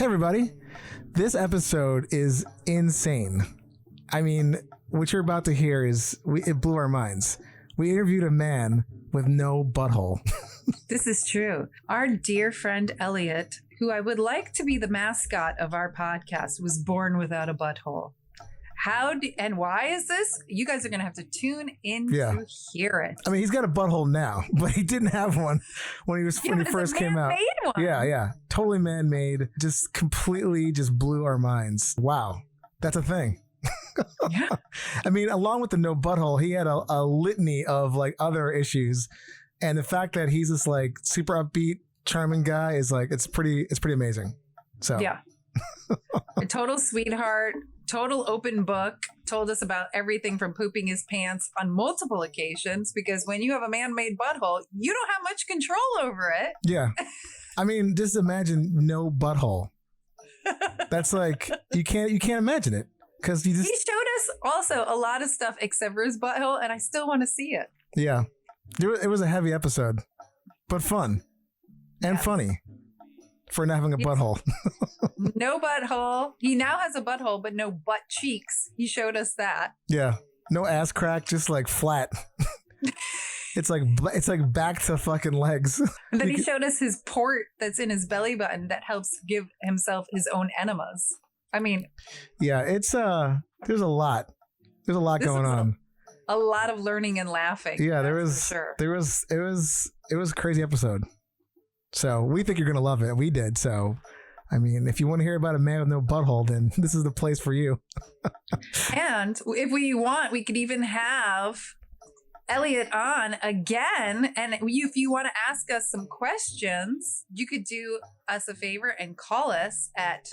Hey everybody, this episode is insane. I mean, what you're about to hear it blew our minds. We interviewed a man with no butthole. This is true. Our dear friend Elliot, who I would like to be the mascot of our podcast, was born without a butthole. And why is this? You guys are going to have to tune in to hear it. I mean, he's got a butthole now, but he didn't have one when he first came out. One. Yeah. Totally man-made. Just completely blew our minds. Wow. That's a thing. Yeah. I mean, along with the no butthole, he had a litany of like other issues. And the fact that he's this like super upbeat, charming guy is like, it's pretty amazing. So yeah. A total sweetheart, total open book, told us about everything from pooping his pants on multiple occasions, because when you have a man-made butthole, you don't have much control over it. Yeah. I mean, just imagine no butthole. That's like, you can't imagine it. Because he showed us also a lot of stuff except for his butthole, and I still want to see it. Yeah. It was a heavy episode, but fun and funny for not having a butthole. No butthole. He now has a butthole, but no butt cheeks. He showed us that. Yeah. No ass crack, just like flat. It's like back to fucking legs. And then he showed us his port that's in his belly button that helps give himself his own enemas. I mean, yeah, it's there's a lot going on. A lot of learning and laughing. Yeah, it was a crazy episode. So we think you're gonna love it. We did. So I mean, if you want to hear about a man with no butthole, then this is the place for you. And if we want, we could even have Elliot on again. And if you want to ask us some questions, you could do us a favor and call us at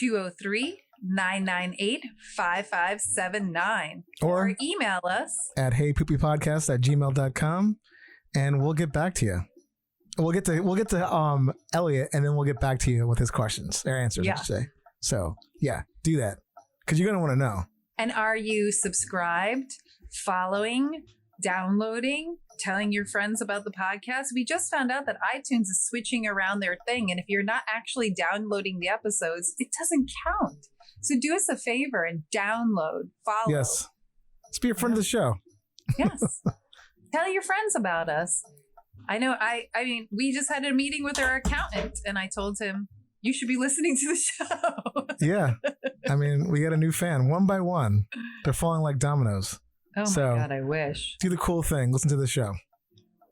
203-998-5579 or email us at heypoopypodcast@gmail.com, and we'll get back to you. We'll get to Elliot, and then we'll get back to you with his questions or answers, I should say. So yeah, do that because you're gonna want to know. And are you subscribed, following, downloading, telling your friends about the podcast? We just found out that iTunes is switching around their thing. And if you're not actually downloading the episodes, it doesn't count. So do us a favor and download, follow. Yes. Let's be a friend of the show. Yes. Tell your friends about us. I know. I mean, we just had a meeting with our accountant and I told him, you should be listening to the show. Yeah. I mean, we got a new fan one by one. They're falling like dominoes. Oh my God, I wish. Do the cool thing. Listen to the show.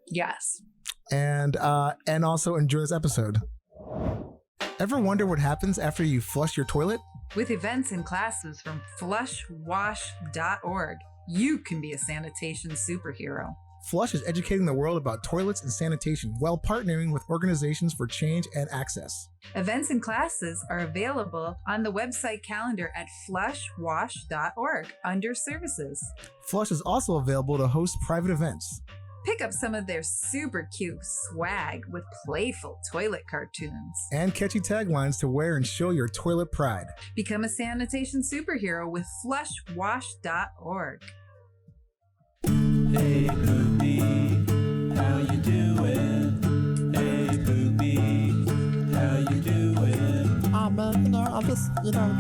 Yes. And also enjoy this episode. Ever wonder what happens after you flush your toilet? With events and classes from flushwash.org, you can be a sanitation superhero. Flush is educating the world about toilets and sanitation while partnering with organizations for change and access. Events and classes are available on the website calendar at flushwash.org under services. Flush is also available to host private events. Pick up some of their super cute swag with playful toilet cartoons. And catchy taglines to wear and show your toilet pride. Become a sanitation superhero with flushwash.org. Hey Poopy, how you doing? Hey Poopy, how you doing? I'm just,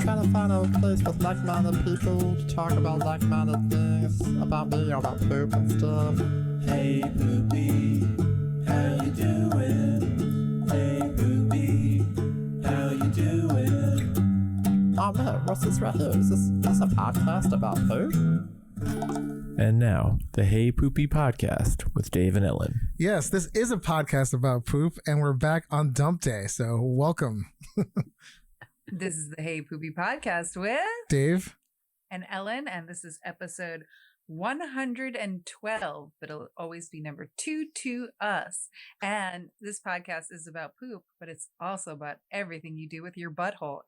trying to find a place with like-minded people to talk about like-minded things about me, about poop and stuff. Hey Poopy, how you doing? Hey Poopy, how you doing? Oh man, what's this right here? Is this a podcast about poop? And now, the Hey Poopy Podcast with Dave and Ellen. Yes, this is a podcast about poop, and we're back on dump day, so welcome. This is the Hey Poopy Podcast with Dave and Ellen, and this is episode 112, but it'll always be number 2 to us. And this podcast is about poop, but it's also about everything you do with your butthole,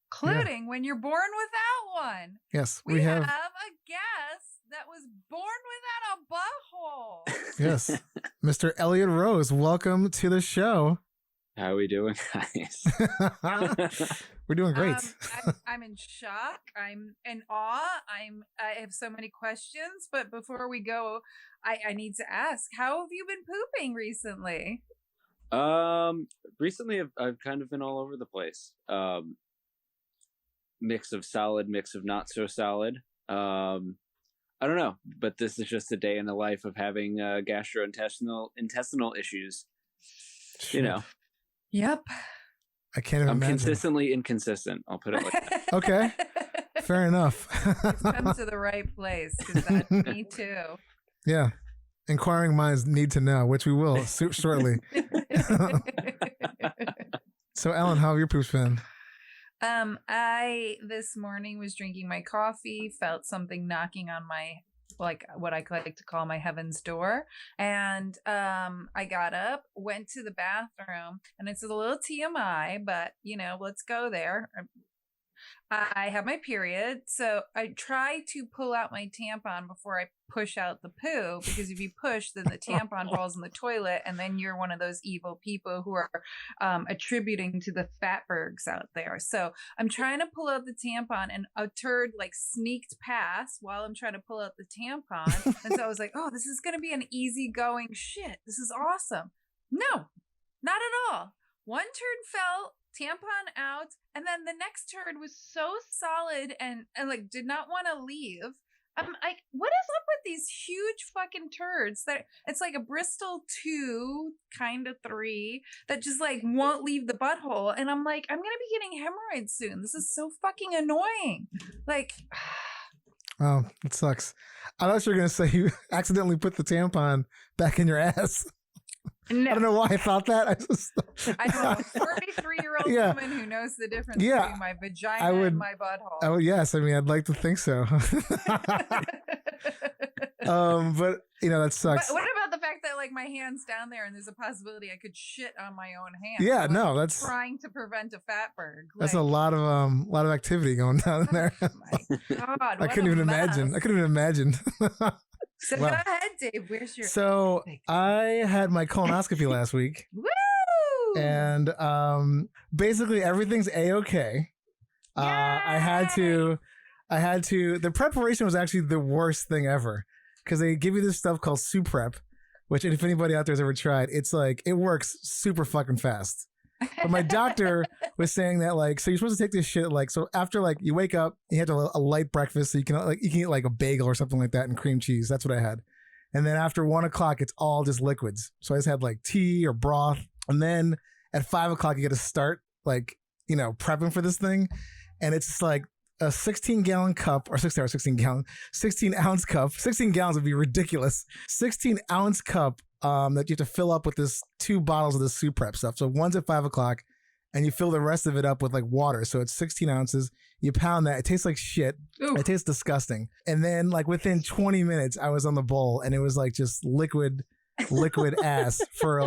including when you're born without one. Yes, we have a guest that was born without a butthole. Yes, Mr. Elliot Rose, welcome to the show. How are we doing, guys? We're doing great. I'm in shock. I'm in awe. I have so many questions, but before we go, I need to ask, how have you been pooping recently? Recently I've kind of been all over the place. Mix of solid, mix of not so solid. I don't know, but this is just a day in the life of having intestinal issues. Shit. You know. Yep. I can't even I'm imagine. consistently inconsistent. I'll put it like that. Okay. Fair enough. Come to the right place, because that's me too. Yeah. Inquiring minds need to know, which we will shortly. So, Ellen, how have your poops been? I this morning was drinking my coffee, felt something knocking on my, like what I like to call my heaven's door, and I got up, went to the bathroom, and it's a little TMI, but let's go there. I have my period, so I try to pull out my tampon before I push out the poo, because if you push, then the tampon falls in the toilet, and then you're one of those evil people who are attributing to the fatbergs out there. So I'm trying to pull out the tampon, and a turd sneaked past while I'm trying to pull out the tampon. And so I was like, oh, this is going to be an easygoing shit. This is awesome. No, not at all. One turd fell, tampon out, and then the next turd was so solid and did not want to leave. I'm like, what is up with these huge fucking turds that it's like a Bristol 2 kind of 3 that just won't leave the butthole? And I'm like, I'm gonna be getting hemorrhoids soon. This is so fucking annoying. Oh, it sucks. I thought you were gonna say you accidentally put the tampon back in your ass. No. I don't know why I thought that. I know a 43-year-old Yeah. woman who knows the difference Yeah. between my vagina and my butthole. Oh yes, I mean I'd like to think so. But that sucks. What about the fact that my hand's down there and there's a possibility I could shit on my own hand? Yeah, So, no, that's trying to prevent a fatberg. that's a lot of activity going down there. Oh my God, I couldn't even imagine. I couldn't even imagine. So Wow. go ahead, Dave. Where's your? So I had my colonoscopy last week, Woo! and basically everything's a-okay. I had to. The preparation was actually the worst thing ever, because they give you this stuff called Suprep, which if anybody out there has ever tried, it's it works super fucking fast. But my doctor was saying that so you're supposed to take this shit so after you wake up, you have to have a light breakfast, so you can eat a bagel or something like that and cream cheese. That's what I had. And then after 1 o'clock, it's all just liquids. So I just had tea or broth. And then at 5 o'clock, you got to start prepping for this thing. And it's just a 16-gallon cup, or 16-ounce cup. 16 gallons would be ridiculous. 16-ounce cup that you have to fill up with this 2 bottles of the Suprep stuff. So one's at 5 o'clock, and you fill the rest of it up with water. So it's 16 ounces. You pound that. It tastes like shit. Ooh. It tastes disgusting. And then within 20 minutes, I was on the bowl, and it was just liquid ass for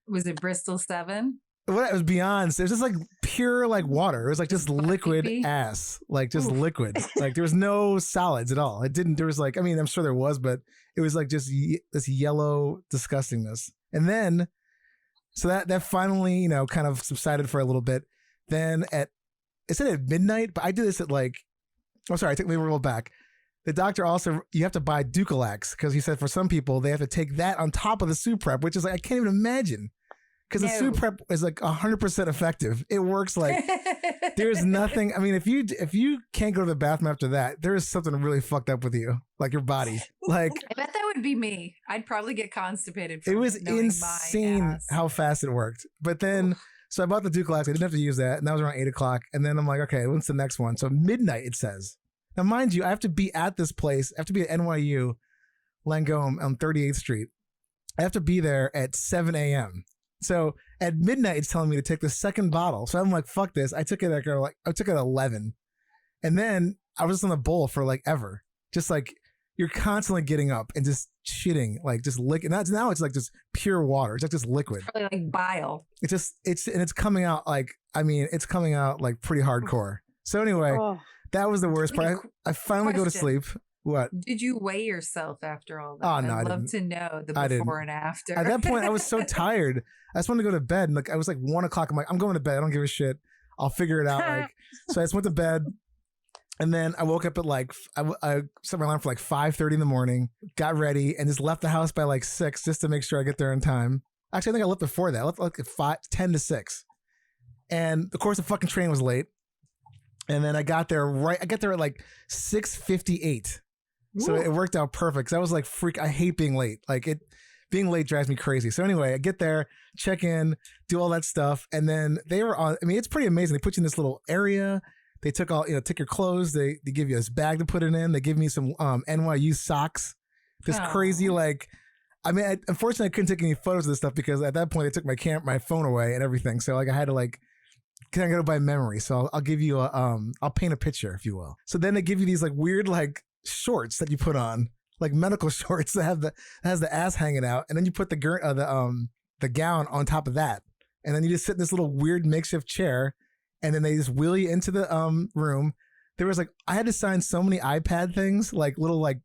Was it Bristol 7? What it was beyond. It was just pure water. It was just liquid Poopy? ass, just liquid. There was no solids at all. It didn't. There was I mean, I'm sure there was, but it was just this yellow disgustingness. And then, so that finally kind of subsided for a little bit. Then it said at midnight, but I did this at oh sorry, I take me a little back. The doctor also, you have to buy Ducalax, because he said for some people they have to take that on top of the Suprep, which is I can't even imagine. Because the Suprep is 100% effective. It works there's nothing. I mean, if you can't go to the bathroom after that, there is something really fucked up with you, your body. I bet that would be me. I'd probably get constipated. It was insane how fast it worked. But then, so I bought the Ducalax. I didn't have to use that, and that was around 8 o'clock. And then I'm like, okay, when's the next one? So midnight, it says. Now, mind you, I have to be at this place. I have to be at NYU, Langone on 38th Street. I have to be there at 7 a.m. So at midnight, it's telling me to take the second bottle. So I'm like, fuck this. I took it I took it at 11. And then I was just on the bowl for ever. Just you're constantly getting up and just shitting, just liquid. Now it's just pure water. It's just liquid. Probably bile. It's coming out it's coming out pretty hardcore. So anyway, that was the worst part. I finally go to sleep. What? Did you weigh yourself after all that? Oh, no, I'd love to know the before and after. At that point, I was so tired. I just wanted to go to bed. And I was 1 o'clock. I'm like, I'm going to bed. I don't give a shit. I'll figure it out. So I just went to bed. And then I woke up at I set my alarm for 5:30 in the morning, got ready, and just left the house by 6 just to make sure I get there in time. Actually, I think I left before that. I left like at 10 to 6. And of course, the fucking train was late. And then I got there at like 6:58. So it worked out perfect. Cause I was like, I hate being late. Like being late drives me crazy. So anyway, I get there, check in, do all that stuff. And then they were on, I mean, it's pretty amazing. They put you in this little area. They took take your clothes. They give you this bag to put it in. They give me some NYU socks. This crazy, like, I mean, unfortunately I couldn't take any photos of this stuff because at that point they took my phone away and everything. So like I had to like, can I go by memory? So I'll give you I'll paint a picture, if you will. So then they give you these like weird like shorts that you put on, like medical shorts that has the ass hanging out, and then you put the gown on top of that, and then you just sit in this little weird makeshift chair, and then they just wheel you into the room. There was like I had to sign so many iPad things, like little like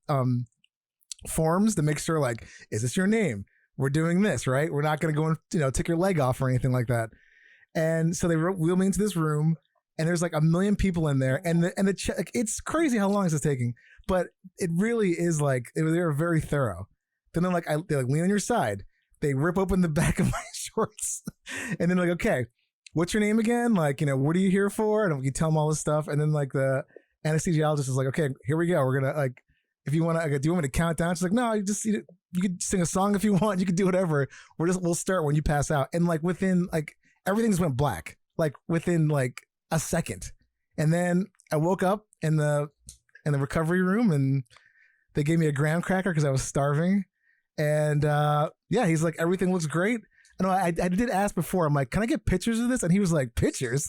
forms to make sure like, is this your name? We're doing this, right? We're not going to go and take your leg off or anything like that. And so they wheel me into this room, and there's like a million people in there, and the it's crazy how long this is taking, but it really is like they were very thorough. Then they're like lean on your side. They rip open the back of my shorts, and then like, okay, what's your name again? Like, what are you here for? And you tell them all this stuff, and then like the anesthesiologist is like, okay, here we go. We're gonna like, if you want to, do you want me to count down? She's like, no, you could sing a song if you want. You could do whatever. We'll start when you pass out, and like within like. Everything just went black, like within like a second. And then I woke up in the recovery room, and they gave me a graham cracker because I was starving. And he's like, everything looks great. And I did ask before, I'm like, can I get pictures of this? And he was like, pictures?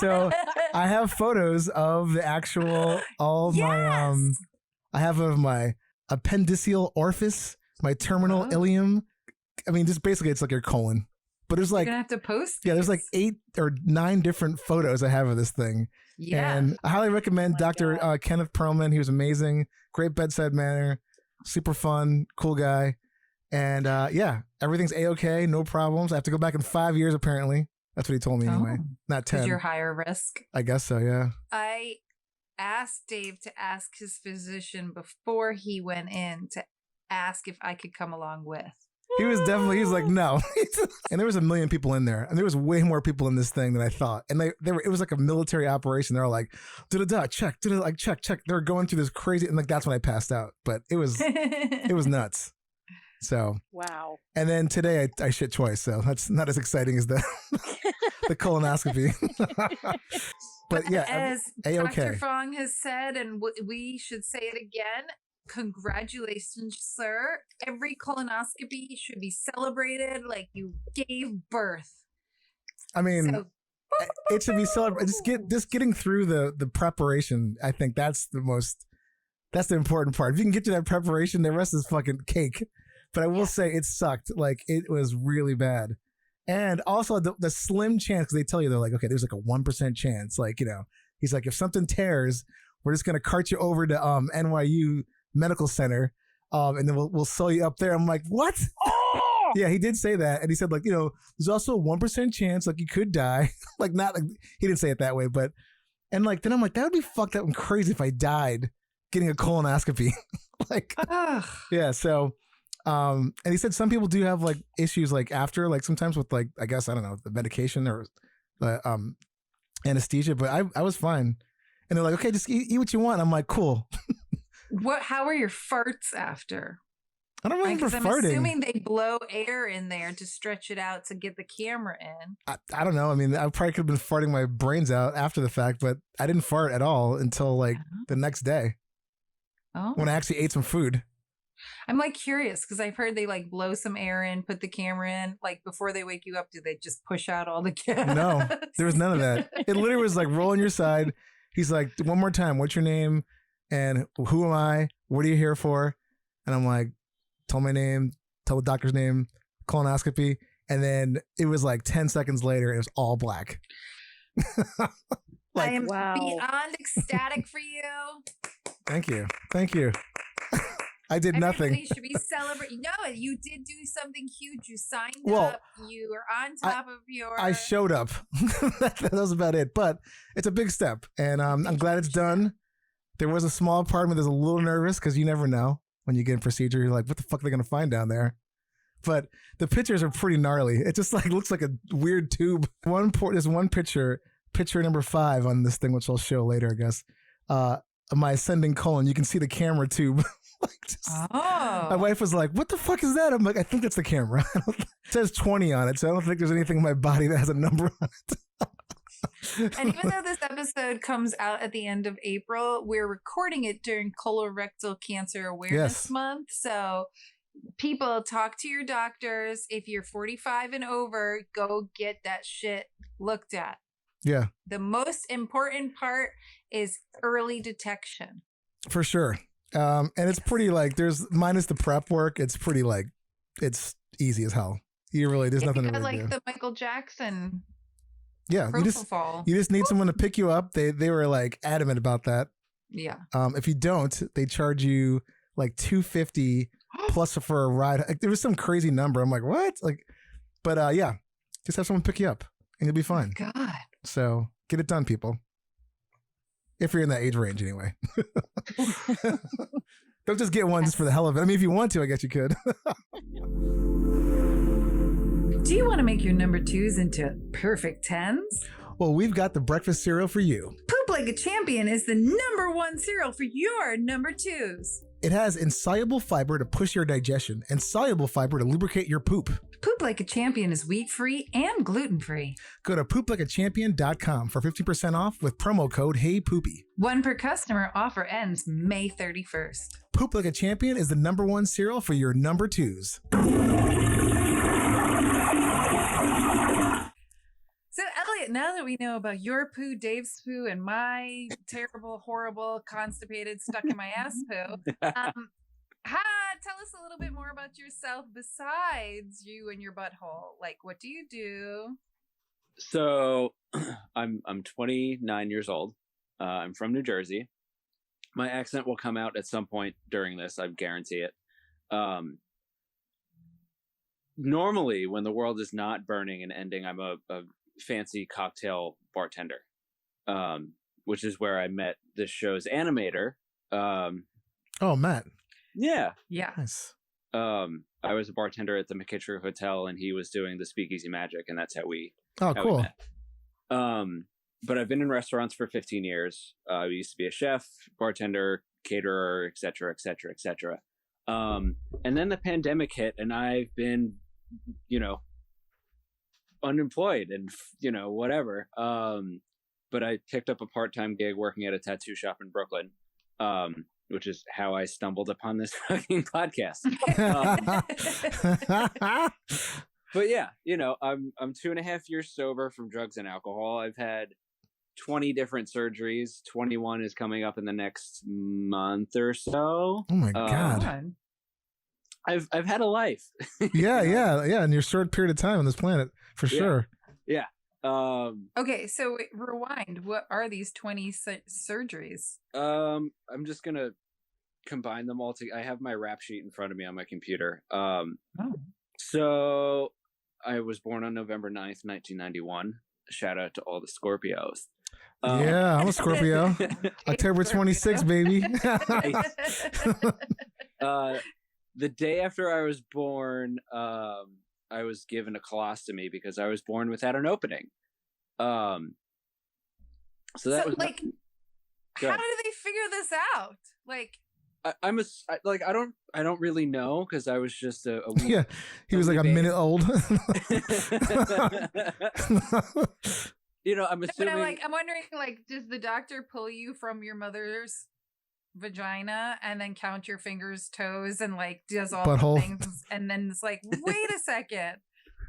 So I have photos of the actual, my, I have of my appendiceal orifice, my terminal ileum. I mean, just basically it's like your colon. But there's like, you're gonna have to post. Yeah, there's like 8 or 9 different photos I have of this thing. Yeah. And I highly recommend Dr. Kenneth Perlman. He was amazing. Great bedside manner. Super fun. Cool guy. And everything's A-okay. No problems. I have to go back in 5 years, apparently. That's what he told me anyway. Not 10. Because you're higher risk. I guess so, yeah. I asked Dave to ask his physician before he went in to ask if I could come along with. He was like, no. And there was a million people in there. And there was way more people in this thing than I thought. And it was like a military operation. They were like, check, check. They were going through this crazy, and like that's when I passed out. But it was nuts. So wow. And then today I shit twice, so that's not as exciting as the the colonoscopy. But yeah, as A-okay. Dr. Fong has said, and we should say it again. Congratulations, sir. Every colonoscopy should be celebrated like you gave birth. I mean, it should be celebrated. Just getting through the preparation. I think that's the important part. If you can get to that preparation, the rest is fucking cake. But I will say it sucked. Like it was really bad. And also the slim chance, because they tell you, they're like, okay, there's like a 1% chance. Like, he's like, if something tears, we're just going to cart you over to NYU Medical Center, and then we'll sew you up there. I'm like, what? Oh! Yeah, he did say that, and he said like, there's also a 1% chance like you could die. Like not like he didn't say it that way, but and like then I'm like that would be fucked up and crazy if I died getting a colonoscopy. Like, yeah. So, and he said some people do have like issues like after like sometimes with like I guess I don't know the medication or anesthesia, but I was fine. And they're like, okay, just eat what you want. I'm like, cool. How are your farts after? I don't remember farting. I'm assuming they blow air in there to stretch it out to get the camera in. I don't know. I mean, I probably could have been farting my brains out after the fact, but I didn't fart at all until like the next day. Oh. When I actually ate some food. I'm like curious because I've heard they like blow some air in, put the camera in, like before they wake you up, do they just push out all the gas? No, there was none of that. It literally was like roll on your side. He's like, one more time, what's your name? And who am I? What are you here for? And I'm like, tell my name, tell the doctor's name, colonoscopy. And then it was like 10 seconds later, it was all black. Like, I am beyond ecstatic for you. Thank you. I did nothing. Everybody should be celebrating. No, you did do something huge. You signed up. You were on top of your... I showed up. That was about it. But it's a big step. And I'm glad it's done. There was a small part of me that's a little nervous because you never know. When you get a procedure, you're like, what the fuck are they going to find down there? but the pictures are pretty gnarly. It just like looks like a weird tube. There's one picture number 5 on this thing, which I'll show later, I guess. My ascending colon, you can see the camera tube. My wife was like, "What the fuck is that?" I'm like, "I think that's the camera." It says 20 on it, so I don't think there's anything in my body that has a number on it. And even though this episode comes out at the end of April, we're recording it during Colorectal Cancer Awareness Month. So people, talk to your doctors. If you're 45 and over, go get that shit looked at. Yeah. The most important part is early detection. For sure. And it's pretty like, there's minus the prep work. It's pretty like, it's easy as hell. There's nothing to really like do. the Michael Jackson. Yeah. You just need someone to pick you up. They were like adamant about that. Yeah. If you don't, they charge you like $250 plus for a ride. Like, there was some crazy number. I'm like, what? Like, but yeah, just have someone pick you up and you'll be fine. Oh God. So get it done, people. If you're in that age range, anyway. Don't just get one just for the hell of it. I mean, if you want to, I guess you could. Do you want to make your number 2s into perfect 10s? Well, we've got the breakfast cereal for you. Poop Like a Champion is the number 1 cereal for your number 2s. It has insoluble fiber to push your digestion and soluble fiber to lubricate your poop. Poop Like a Champion is wheat-free and gluten-free. Go to pooplikeachampion.com for 50% off with promo code HeyPoopy. 1 per customer. Offer ends May 31st. Poop Like a Champion is the number 1 cereal for your number 2s. So, Elliot, now that we know about your poo, Dave's poo, and my terrible, horrible, constipated, stuck in my ass poo, tell us a little bit more about yourself besides you and your butthole. Like, what do you do? So, I'm 29 years old. I'm from New Jersey. My accent will come out at some point during this. I guarantee it. Normally, when the world is not burning and ending, I'm a fancy cocktail bartender, which is where I met this show's animator. Oh, Matt. Yeah. Nice. I was a bartender at the McKitcher Hotel, and he was doing the Speakeasy Magic, and that's how we. Oh, how cool. We met. But I've been in restaurants for 15 years. I used to be a chef, bartender, caterer, etc., etc., etc. And then the pandemic hit, and I've been, unemployed and whatever. But I picked up a part-time gig working at a tattoo shop in Brooklyn. Which is how I stumbled upon this fucking podcast. But yeah, I'm 2.5 years sober from drugs and alcohol. I've had 20 different surgeries. 21 is coming up in the next month or so. Oh my God. I've had a life. Yeah. In your short period of time on this planet, for sure. Yeah. Okay, so rewind. What are these 20 surgeries? I'm just gonna combine them all together. I have my rap sheet in front of me on my computer. So I was born on November 9th, 1991. Shout out to all the Scorpios. Yeah, I'm a Scorpio. October 26th, baby. The day after I was born, I was given a colostomy because I was born without an opening. So that was like, how do they figure this out? Like, I don't really know because I was just a yeah. He was like a minute old. I'm assuming. But I'm wondering, like, does the doctor pull you from your mother's vagina and then count your fingers, toes, and like does all butthole. The things, and then it's like, wait a second,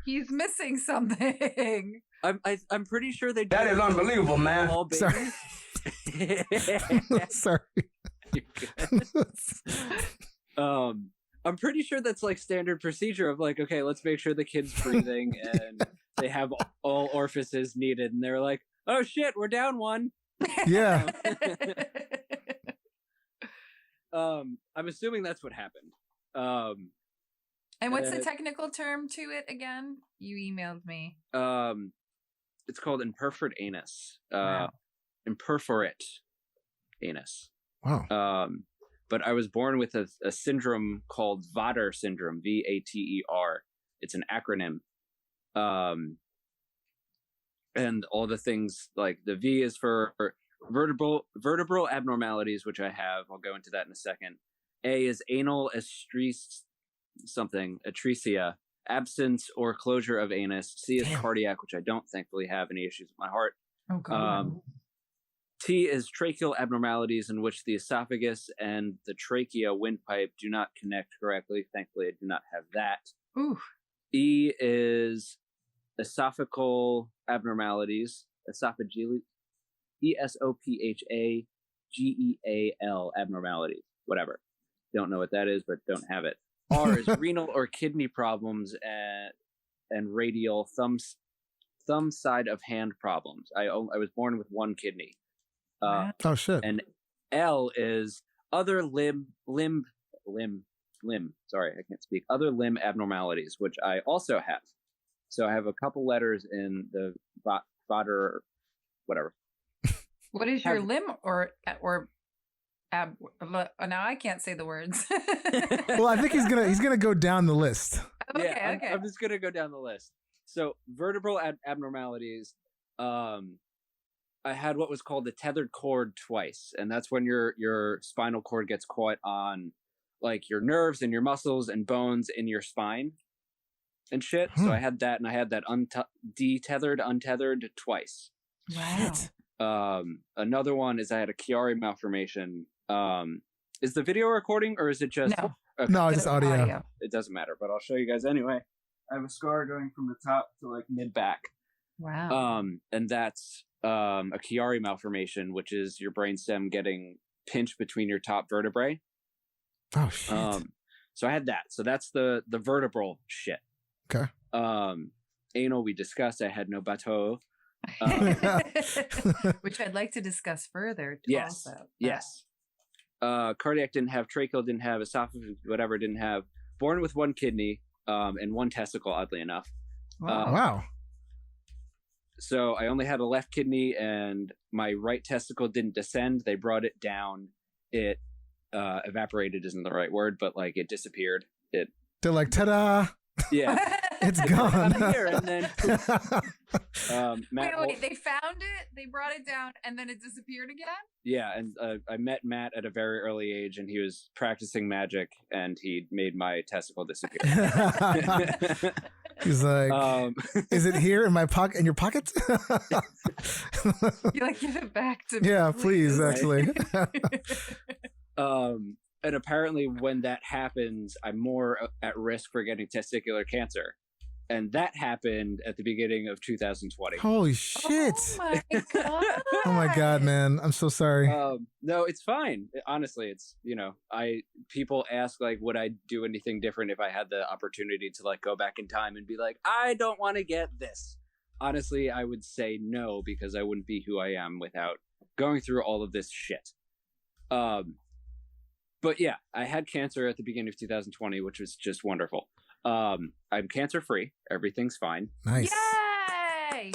he's missing something. I'm pretty sure they. That is unbelievable, man. Sorry. Sorry. I'm pretty sure that's like standard procedure of like, okay, let's make sure the kid's breathing and they have all orifices needed, and they're like, oh shit, we're down one. Yeah. I'm assuming that's what happened. And what's the technical term to it again? You emailed me. It's called imperforate anus. Wow. Imperforate anus. Wow. but I was born with a syndrome called Vader Syndrome, Vater. It's an acronym. And all the things, like the V is for vertebral abnormalities, which I have. I'll go into that in a second. A is anal atresia, absence or closure of anus. C is cardiac, which I don't thankfully have any issues with my heart. Oh, God. T is tracheal abnormalities in which the esophagus and the trachea windpipe do not connect correctly. Thankfully, I do not have that. Ooh. E is esophageal abnormalities, esophageal, ESOPHAGEAL abnormalities, whatever. Don't know what that is, but don't have it. R is renal or kidney problems and radial thumb side of hand problems. I was born with one kidney. Oh shit. And L is other limb. Sorry, I can't speak. Other limb abnormalities, which I also have. So I have a couple letters in the Vader, whatever. What is your limb or ab? Now I can't say the words. Well, I think he's gonna go down the list. Okay, okay. I'm just gonna go down the list. So vertebral abnormalities. I had what was called the tethered cord twice, and that's when your spinal cord gets caught on like your nerves and your muscles and bones in your spine and shit. So I had that, and I had that untethered twice. Wow. Another one is I had a Chiari malformation. Is the video recording or is it just no? Okay. No, it's just audio. It doesn't matter, but I'll show you guys anyway. I have a scar going from the top to like mid back. Wow. And that's a Chiari malformation, which is your brainstem getting pinched between your top vertebrae. Oh shit. So I had that. So that's the vertebral shit. Okay. Anal we discussed. I had no bateau. Which I'd like to discuss further. Yes. Also. Yes. Cardiac didn't have, tracheal didn't have, esophagus, whatever didn't have. Born with one kidney, and one testicle, oddly enough. Wow. So I only had a left kidney, and my right testicle didn't descend. They brought it down. It evaporated isn't the right word, but like it disappeared. They're like, ta-da! Yeah. It's gone. I'm here, and then Matt, wait, they found it, they brought it down, and then it disappeared again? Yeah, and I met Matt at a very early age, and he was practicing magic, and he made my testicle disappear. He's like, is it here in my pocket? In your pocket? You like, give it back to me. Yeah, please, actually. And apparently when that happens, I'm more at risk for getting testicular cancer. And that happened at the beginning of 2020. Holy shit. Oh my God. Oh my God, man. I'm so sorry. No, it's fine. Honestly, it's, people ask like, would I do anything different if I had the opportunity to like go back in time and be like, I don't want to get this. Honestly, I would say no, because I wouldn't be who I am without going through all of this shit. But yeah, I had cancer at the beginning of 2020, which was just wonderful. I'm cancer free. Everything's fine. Nice. Yay!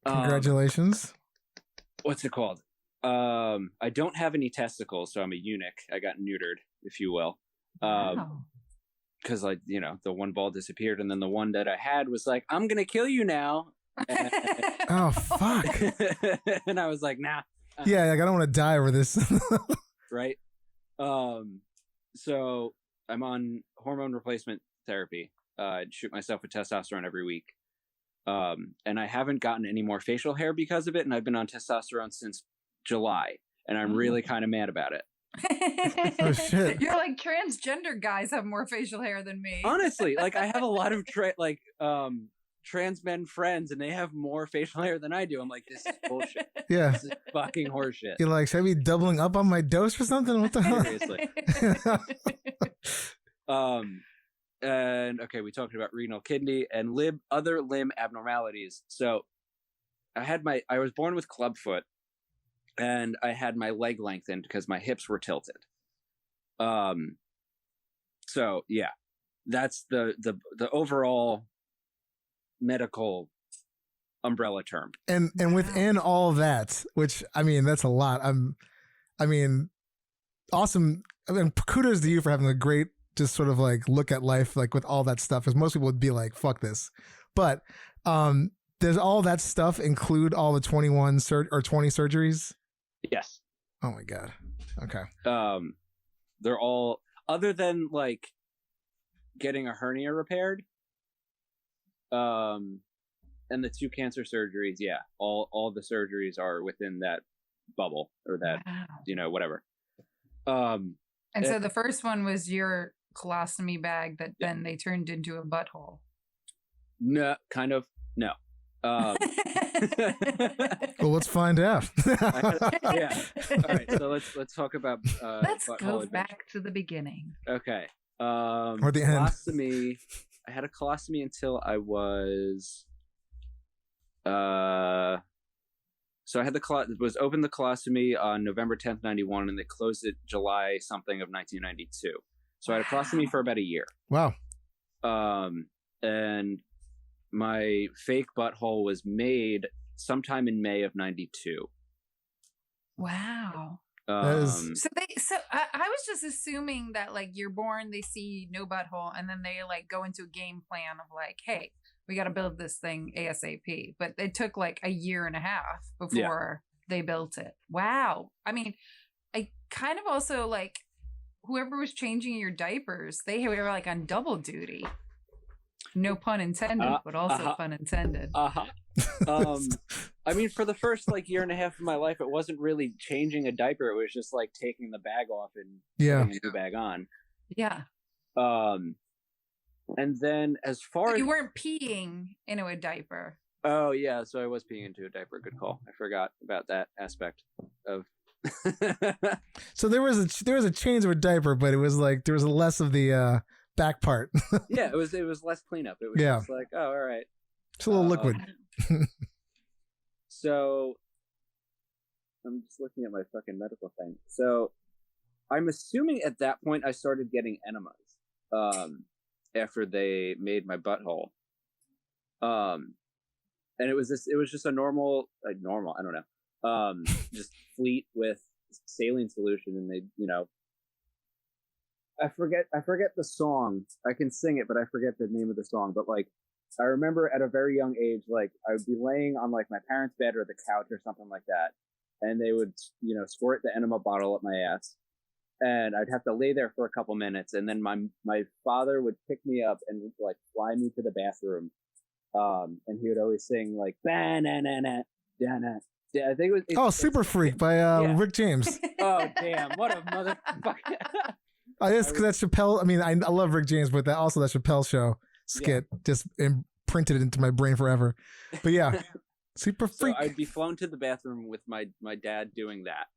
Congratulations. What's it called? I don't have any testicles, so I'm a eunuch. I got neutered, if you will. Because like, the one ball disappeared, and then the one that I had was like, I'm gonna kill you now. Oh fuck. And I was like, nah. Yeah, like I don't want to die over this. Right. So I'm on hormone replacement therapy. I shoot myself with testosterone every week. And I haven't gotten any more facial hair because of it, and I've been on testosterone since July, and I'm really kind of mad about it. Oh shit. You're like, transgender guys have more facial hair than me. Honestly, like I have a lot of trans men friends, and they have more facial hair than I do. I'm like, this is bullshit. Yeah. This is fucking horseshit. You're like, should I be doubling up on my dose or something? What the hell? Seriously. And okay, we talked about renal, kidney, and other limb abnormalities. So I was born with clubfoot, and I had my leg lengthened because my hips were tilted. So yeah, that's the overall medical umbrella term. And within all that, which I mean, that's a lot. Awesome I mean, kudos to you for having a great, just sort of like look at life, like with all that stuff, because most people would be like, fuck this. But does all that stuff include all the 20 surgeries? Yes. Oh my God. Okay. They're all, other than like getting a hernia repaired, and the 2 cancer surgeries, yeah, all the surgeries are within that bubble or that, whatever. And so the first one was your colostomy bag that then they turned into a butthole. No, kind of. No. Well, let's find out. Yeah. All right. So let's talk about. Let's go back to the beginning. Okay. Or the end. Colostomy. I had a colostomy until I was. So I had was opened the colostomy on November 10th, 91, and they closed it July something of 1992. So I had a colostomy for about a year. Wow. And my fake butthole was made sometime in May of 92. Wow. So I was just assuming that like you're born, they see no butthole, and then they like go into a game plan of like, hey, we got to build this thing ASAP. But it took like a year and a half before they built it. Wow. I mean, I kind of also like whoever was changing your diapers, they were like on double duty. No pun intended, but also pun intended. I mean, for the first like year and a half of my life, it wasn't really changing a diaper. It was just like taking the bag off and putting a new bag on. Yeah. And then as far as you weren't peeing into a diaper. Oh yeah, so I was peeing into a diaper. Good call. I forgot about that aspect of. So there was a change of a diaper, but it was like there was less of the back part. Yeah, it was less cleanup. It was just like, oh, all right. It's a little liquid. So I'm just looking at my fucking medical thing. So I'm assuming at that point I started getting enemas after they made my butthole. And it was just a normal, I don't know. Just fleet with saline solution, and they, I forget the song. I can sing it, but I forget the name of the song. But like, I remember at a very young age, like I would be laying on like my parents' bed or the couch or something like that, and they would, squirt the enema bottle up my ass, and I'd have to lay there for a couple minutes, and then my father would pick me up and like fly me to the bathroom, and he would always sing like ba-na-na-na, da-na. Yeah, I think it was Super Freak by Rick James. Oh damn! What a motherfucker! Yes, because that Chappelle. I mean, I love Rick James, but that Chappelle show skit just imprinted into my brain forever. But yeah, Super Freak. So I'd be flown to the bathroom with my dad doing that,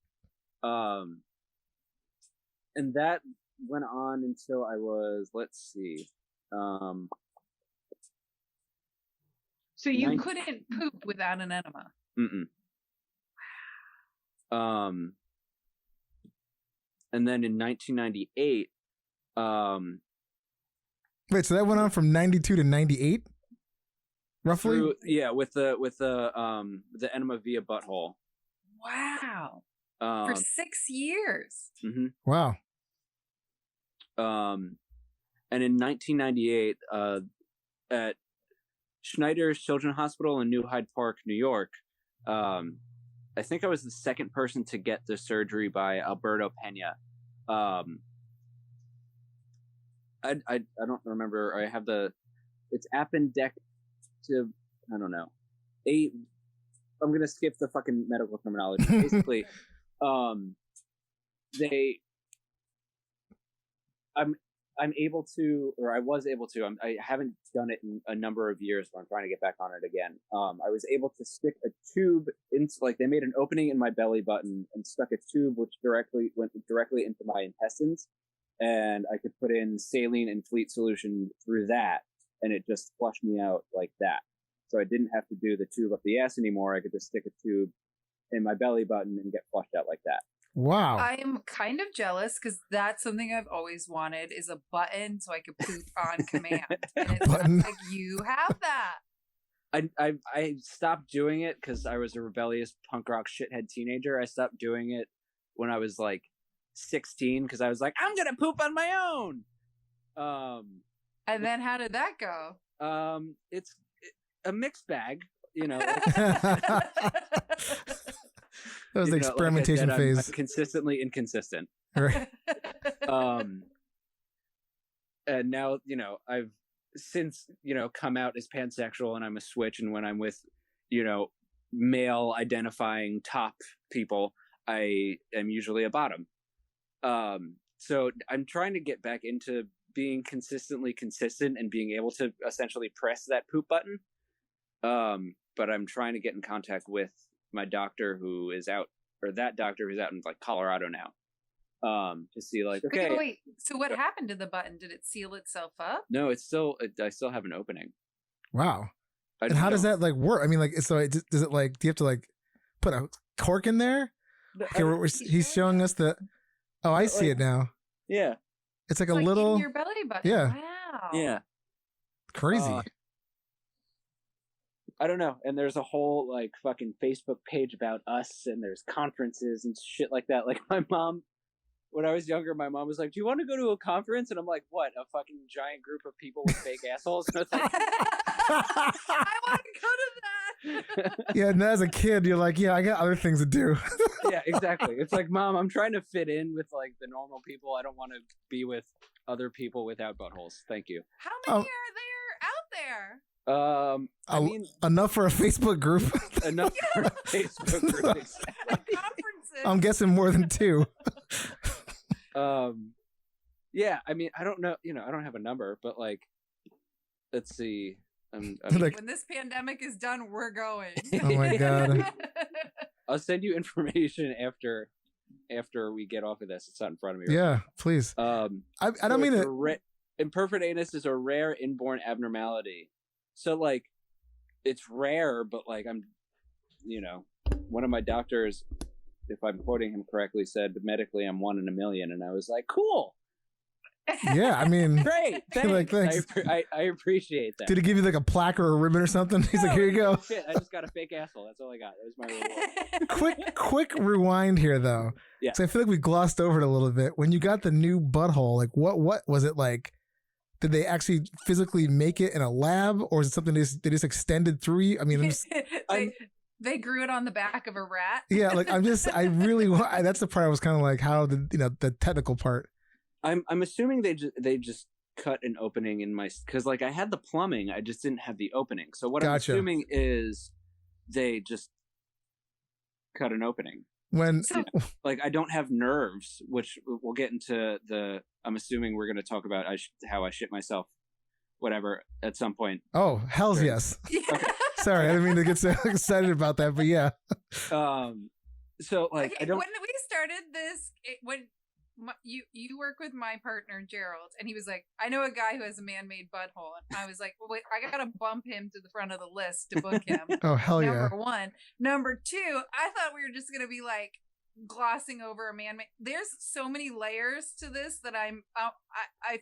and that went on until I was, let's see. So you couldn't poop without an enema. Mm-mm. And then in 1998, wait, so that went on from 92 to 98, roughly? With the enema via butthole. Wow. For 6 years. Mm-hmm. Wow. And in 1998, at Schneider's Children's Hospital in New Hyde Park, New York, I think I was the second person to get the surgery by Alberto Pena. I don't remember. I have it's appendectomy. I don't know. I'm gonna skip the fucking medical terminology. Basically, I'm able to, or I was able to. I haven't done it in a number of years, but I'm trying to get back on it again. I was able to stick a tube into, like, they made an opening in my belly button and stuck a tube which went directly into my intestines, and I could put in saline and fleet solution through that, and it just flushed me out like that. So I didn't have to do the tube up the ass anymore. I could just stick a tube in my belly button and get flushed out like that. Wow. I'm kind of jealous because that's something I've always wanted, is a button so I could poop on command. And it's like, you have that. I stopped doing it because I was a rebellious punk rock shithead teenager. I stopped doing it when I was like 16 because I was like, I'm gonna poop on my own. And then how did that go? It's a mixed bag, you know. That was the experimentation phase. I'm consistently inconsistent. Right. And now, you know, I've since, you know, come out as pansexual and I'm a switch. And when I'm with, you know, male identifying top people, I am usually a bottom. So I'm trying to get back into being consistently consistent and being able to essentially press that poop button. But I'm trying to get in contact with my doctor who is out, or that doctor who's out in like Colorado now. To see like, okay. Wait. So what happened to the button? Did it seal itself up? No, I still have an opening. Wow. And how does that like work? I mean, like, so does it like, do you have to like put a cork in there? Okay, he's showing us the, oh, I see it now. Yeah. It's like it's a little. in your belly button. Yeah. Wow. Yeah. Crazy. I don't know. And there's a whole like fucking Facebook page about us, and there's conferences and shit like that. Like my mom, when I was younger, my mom was like, do you want to go to a conference? And I'm like, what? A fucking giant group of people with fake assholes? And I was like, I want to go to that. Yeah, and as a kid, you're like, yeah, I got other things to do. yeah, exactly. It's like, Mom, I'm trying to fit in with like the normal people. I don't want to be with other people without buttholes. Thank you. How many are there out there? I mean, enough for a Facebook group. Enough for a Facebook group. Conferences. I'm guessing more than 2. Yeah, I mean, I don't know, you know, I don't have a number, but like, let's see. Like, when this pandemic is done, we're going. Oh my God. I'll send you information after we get off of this. It's not in front of me. Yeah, please. I don't mean it. Imperfect anus is a rare inborn abnormality. So like, it's rare, but like you know, one of my doctors, if I'm quoting him correctly, said medically I'm 1 in a million, and I was like, cool. Yeah, I mean, great. Thanks. Like, thanks. I appreciate that. Did he give you like a plaque or a ribbon or something? He's like, here you go. Shit, I just got a fake asshole. That's all I got. That was my reward. quick rewind here though. Yeah. So I feel like we glossed over it a little bit. When you got the new butthole, like what was it like? Did they actually physically make it in a lab, or is it something they just extended through you? I mean, they grew it on the back of a rat. Yeah, like I really that's the part I was kind of like, how the technical part. I'm assuming they just cut an opening in my, because like I had the plumbing, I just didn't have the opening. So what Gotcha. I'm assuming is they just cut an opening. When like I don't have nerves, which we'll get into I'm assuming we're going to talk about how I shit myself, whatever, at some point. Oh, hell's yes. Okay. Sorry, I didn't mean to get so excited about that, but yeah. So like okay, I don't. When we started this, you work with my partner Gerald, and he was like, I know a guy who has a man-made butthole, and I was like, well, wait, I gotta bump him to the front of the list to book him. Oh hell yeah. Number 1. Number 2, I thought we were just gonna be like glossing over a man-made. There's so many layers to this that I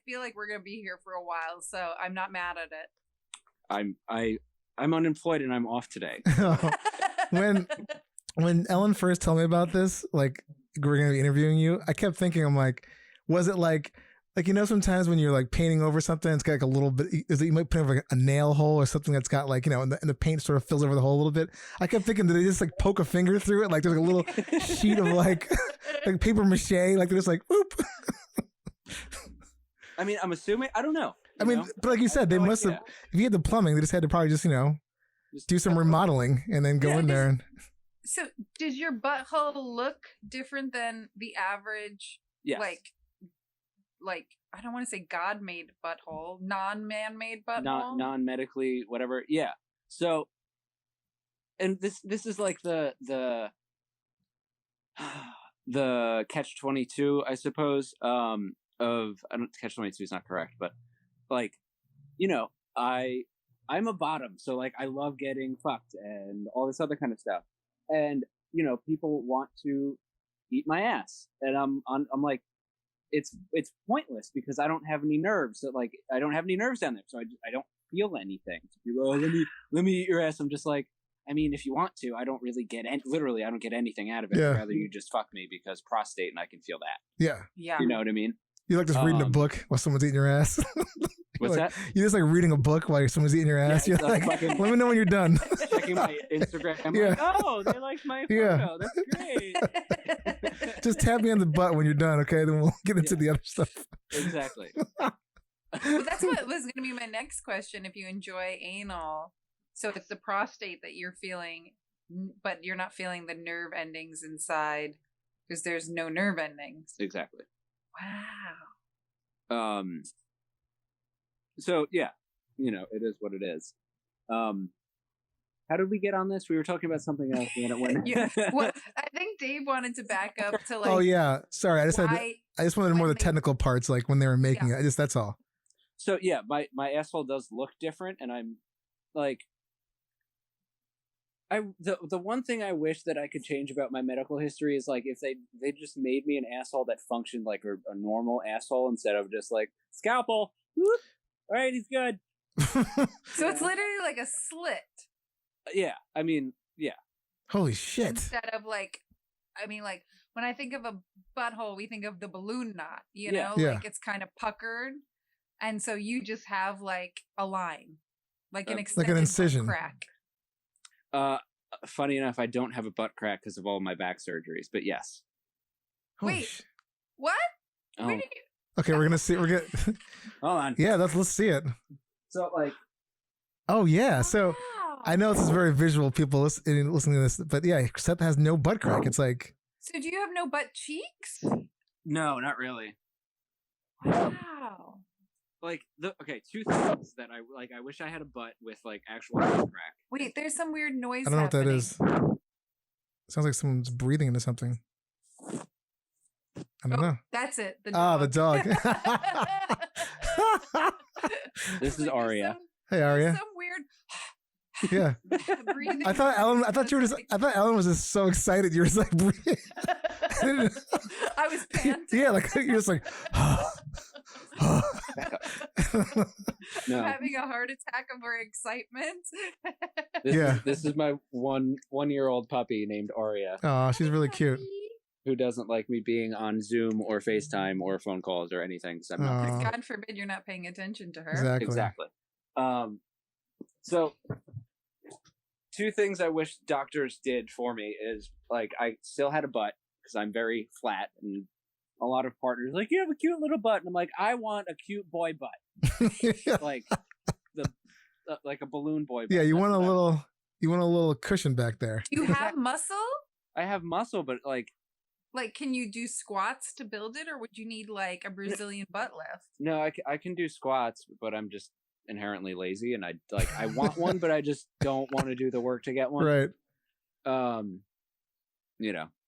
feel like we're gonna be here for a while, so I'm not mad at it. I'm unemployed and I'm off today. When Ellen first told me about this, like we're gonna be interviewing you, I kept thinking, I'm like, was it like you know, sometimes when you're like painting over something, it's got like a little bit, is it you might put over like a nail hole or something that's got like, you know, and the paint sort of fills over the hole a little bit. I kept thinking, did they just like poke a finger through it? Like there's like a little sheet of like paper mache, like they're just like, oop. I mean, I'm assuming, I don't know. I mean, but like you said, they must have, if you had the plumbing, they just had to probably just, you know, do some remodeling and then go in there. And so does your butthole look different than the average? Yes. Like I don't want to say God-made butthole, non-man-made butthole, non-medically, whatever. Yeah. So, and this is like the catch-22, I suppose. Catch-22 is not correct, but like, you know, I'm a bottom, so like I love getting fucked and all this other kind of stuff, and you know, people want to eat my ass, and I'm like, it's pointless because I don't have any nerves. So like I don't have any nerves down there, so I don't feel anything. So people, let me eat your ass. I'm just like, I mean, if you want to, I don't really get literally, I don't get anything out of it. Yeah. I'd rather you just fuck me because prostate and I can feel that. Yeah. Yeah. You know what I mean? You like just reading a book while someone's eating your ass. What's like, that? You just like reading a book while someone's eating your ass. Yeah, You're like, fucking- let me know when you're done. Checking my Instagram. I'm Yeah. like, oh, they liked my photo. Yeah. That's great. Just tap me on the butt when you're done, okay? Then we'll get into the other stuff. Exactly. Well, that's what was going to be my next question. If you enjoy anal, so it's the prostate that you're feeling, but you're not feeling the nerve endings inside because there's no nerve endings. Exactly. Wow. So yeah, it is what it is. How did we get on this? We were talking about something else and then it went. Yeah. Well, I think Dave wanted to back up to like. Oh yeah, sorry. I just wanted more of the when they- technical parts, like when they were making it. That's all. So yeah, my asshole does look different, and I'm like, the one thing I wish that I could change about my medical history is like if they just made me an asshole that functioned like a normal asshole instead of just like scalpel. Whoop, all right, he's good. So it's literally like a slit. Yeah, I mean, yeah. Holy shit! Instead of like, I mean, like when I think of a butthole, we think of the balloon knot. You Yeah. know, Yeah. like it's kind of puckered, and so you just have like a line, like an extended butt incision. crack. Funny enough, I don't have a butt crack because of all my back surgeries, but yes. Holy Wait. sh- What? Oh, Where did you? Okay, we're gonna see. We're gonna. hold on. Yeah, let's see it. So like, Oh yeah, so. Wow. I know this is very visual, people listening to this, but yeah, Seth has no butt crack. It's like, So do you have no butt cheeks? no, not really. Wow. Like two things that I like. I wish I had a butt with like actual butt crack. Wait, there's some weird noise. I don't know what that happening. is. Sounds like someone's breathing into something. I don't know. That's it. The Ah, the dog. This is Like, there's Hey Aria. some- there's Aria. Some weird Yeah. breathing. I thought Ellen was just so excited. You were just like breathing. I was panting. Yeah, like you're just like No, Having a heart attack over excitement. this is my 1-year-old puppy named Aria, oh, she's really cute. who doesn't like me being on Zoom or FaceTime or phone calls or anything. So I'm not Aw. God forbid you're not paying attention to her. Exactly. So two things I wish doctors did for me is like I still had a butt because I'm very flat, and a lot of partners are like, you have a cute little butt, and I'm like, I want a cute boy butt, like like a balloon boy butt. Yeah, you That's want a what I little cushion back there. Do you have muscle? I have muscle, but like Like, can you do squats to build it, or would you need like a Brazilian butt lift? no, I can do squats, but I'm just inherently lazy, and I want one, but I just don't want to do the work to get one. Right.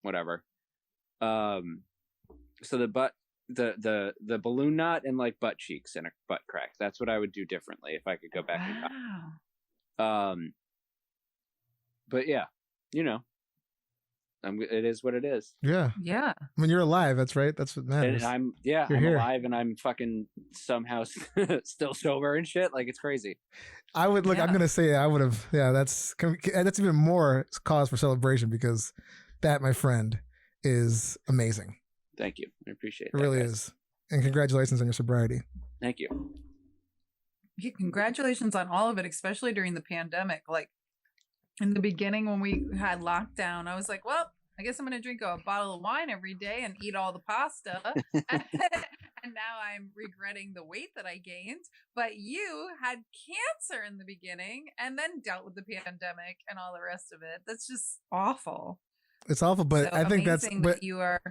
Whatever. So the butt, the balloon knot and like butt cheeks and a butt crack. That's what I would do differently if I could go back in time. Wow. But yeah, it is what it is. Yeah. Yeah. I mean, you're alive. That's right. That's what matters. And You're I'm here. alive, and I'm fucking somehow still sober and shit. Like it's crazy. I would look. I'm Yeah. gonna say I would have. Yeah, that's even more cause for celebration because that, my friend, is amazing. Thank you. I appreciate It that. really guys. is. And congratulations on your sobriety. Thank you. Yeah, congratulations on all of it, especially during the pandemic. Like in the beginning when we had lockdown, I was like, well, I guess I'm going to drink a bottle of wine every day and eat all the pasta. And now I'm regretting the weight that I gained. But you had cancer in the beginning and then dealt with the pandemic and all the rest of it. That's just awful. It's awful, but So I think that's. amazing But that you are.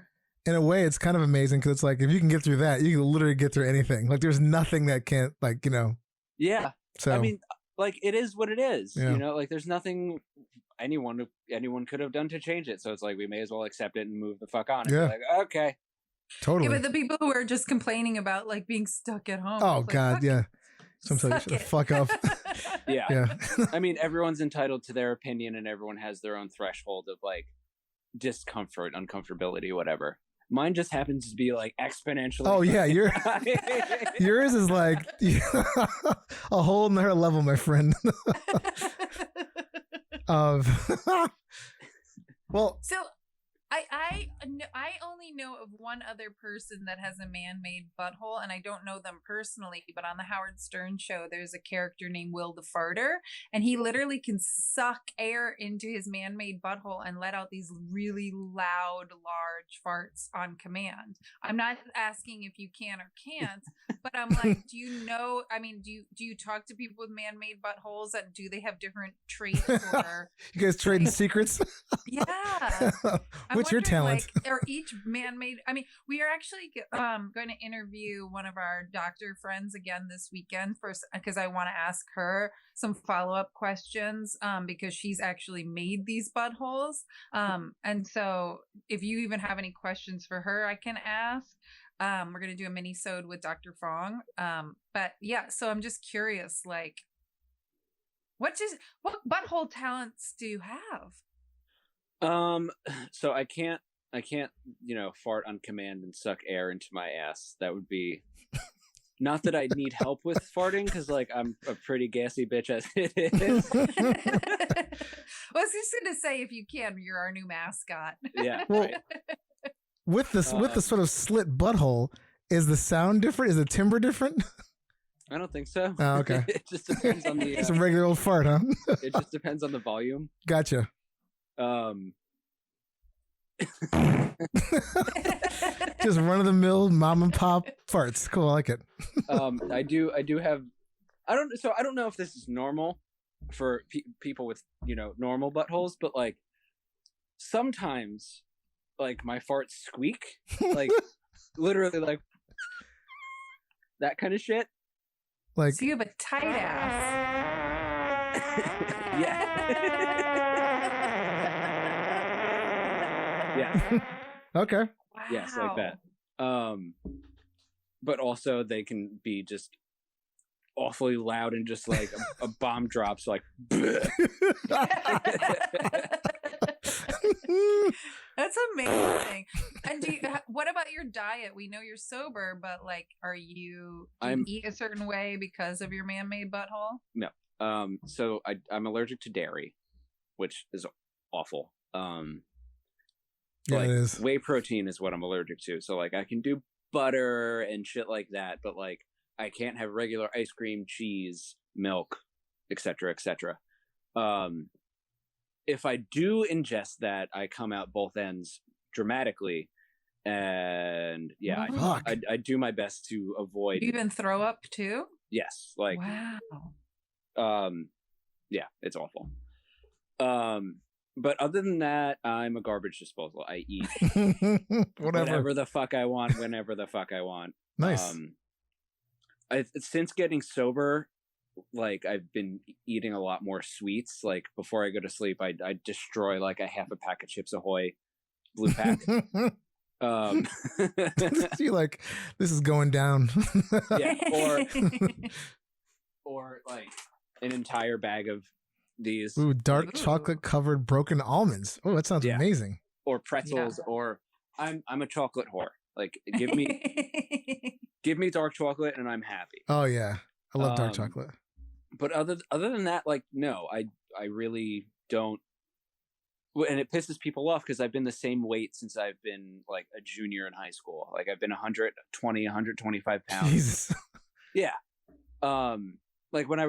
in a way, it's kind of amazing because it's like if you can get through that, you can literally get through anything. Like there's nothing that can't Yeah. So I mean, like it is what it is. Yeah. Like there's nothing anyone could have done to change it. So it's like we may as well accept it and move the fuck on. And be Yeah. like, okay. totally. Yeah, but the people who are just complaining about like being stuck at home. Oh it's like, God, fuck- yeah. Sometimes suck you it. should fuck up. Yeah. Yeah. I mean, everyone's entitled to their opinion, and everyone has their own threshold of like discomfort, uncomfortability, whatever. Mine just happens to be like exponentially. Oh yeah, yours is like a whole nother level, my friend. of well, So I only know of one other person that has a man-made butthole, and I don't know them personally, but on the Howard Stern show, there's a character named Will the Farter, and he literally can suck air into his man-made butthole and let out these really loud, large farts on command. I'm not asking if you can or can't, but I'm like, do you know, I mean, do you talk to people with man-made buttholes, and do they have different traits or you guys trading secrets? Yeah. What's your talent? Like, are each man-made? I mean, we are actually going to interview one of our doctor friends again this weekend because I want to ask her some follow-up questions because she's actually made these buttholes. And so if you even have any questions for her, I can ask. We're going to do a mini-sode with Dr. Fong. But yeah, so I'm just curious, like, what butthole talents do you have? So I can't, fart on command and suck air into my ass. That would be not that I need help with farting, because like I'm a pretty gassy bitch as it is. Well, I was just gonna say, if you can, you're our new mascot. Yeah. Well, right. with the sort of slit butthole, is the sound different? Is the timbre different? I don't think so. Oh, okay. It just depends on the. It's a regular old fart, huh? It just depends on the volume. Gotcha. Just run of the mill mom and pop farts. Cool, I like it. I do have. I don't know if this is normal for people with normal buttholes, but like sometimes like my farts squeak, like literally like that kind of shit. Like, so you have a tight ass. Yeah. Yeah. Okay. Wow. Yes, like that. But also they can be just awfully loud and just like a bomb drops like. That's amazing. And what about your diet? We know you're sober, but like, do you eat a certain way because of your man-made butthole? No. So I'm allergic to dairy, which is awful. Yeah, like, it is. Whey protein is what I'm allergic to. So like I can do butter and shit like that, but like I can't have regular ice cream, cheese, milk, etc., etc. If I do ingest that, I come out both ends dramatically, and yeah, I do my best to avoid. You even throw up too? Yes, like wow. Yeah, it's awful. But other than that, I'm a garbage disposal. I eat whatever the fuck I want, whenever the fuck I want. Nice. Since getting sober, like I've been eating a lot more sweets. Like before I go to sleep, I destroy like a half a pack of Chips Ahoy blue pack. You like, this is going down. Yeah, or like an entire bag of these. Ooh, dark chocolate covered broken almonds. Oh, that sounds amazing. Or pretzels, or I'm a chocolate whore. Like give me dark chocolate and I'm happy. Oh yeah, I love dark chocolate. But other than that, like no, I really don't. And it pisses people off because I've been the same weight since I've been like a junior in high school. Like I've been 125 pounds. Jesus. Yeah. Like when I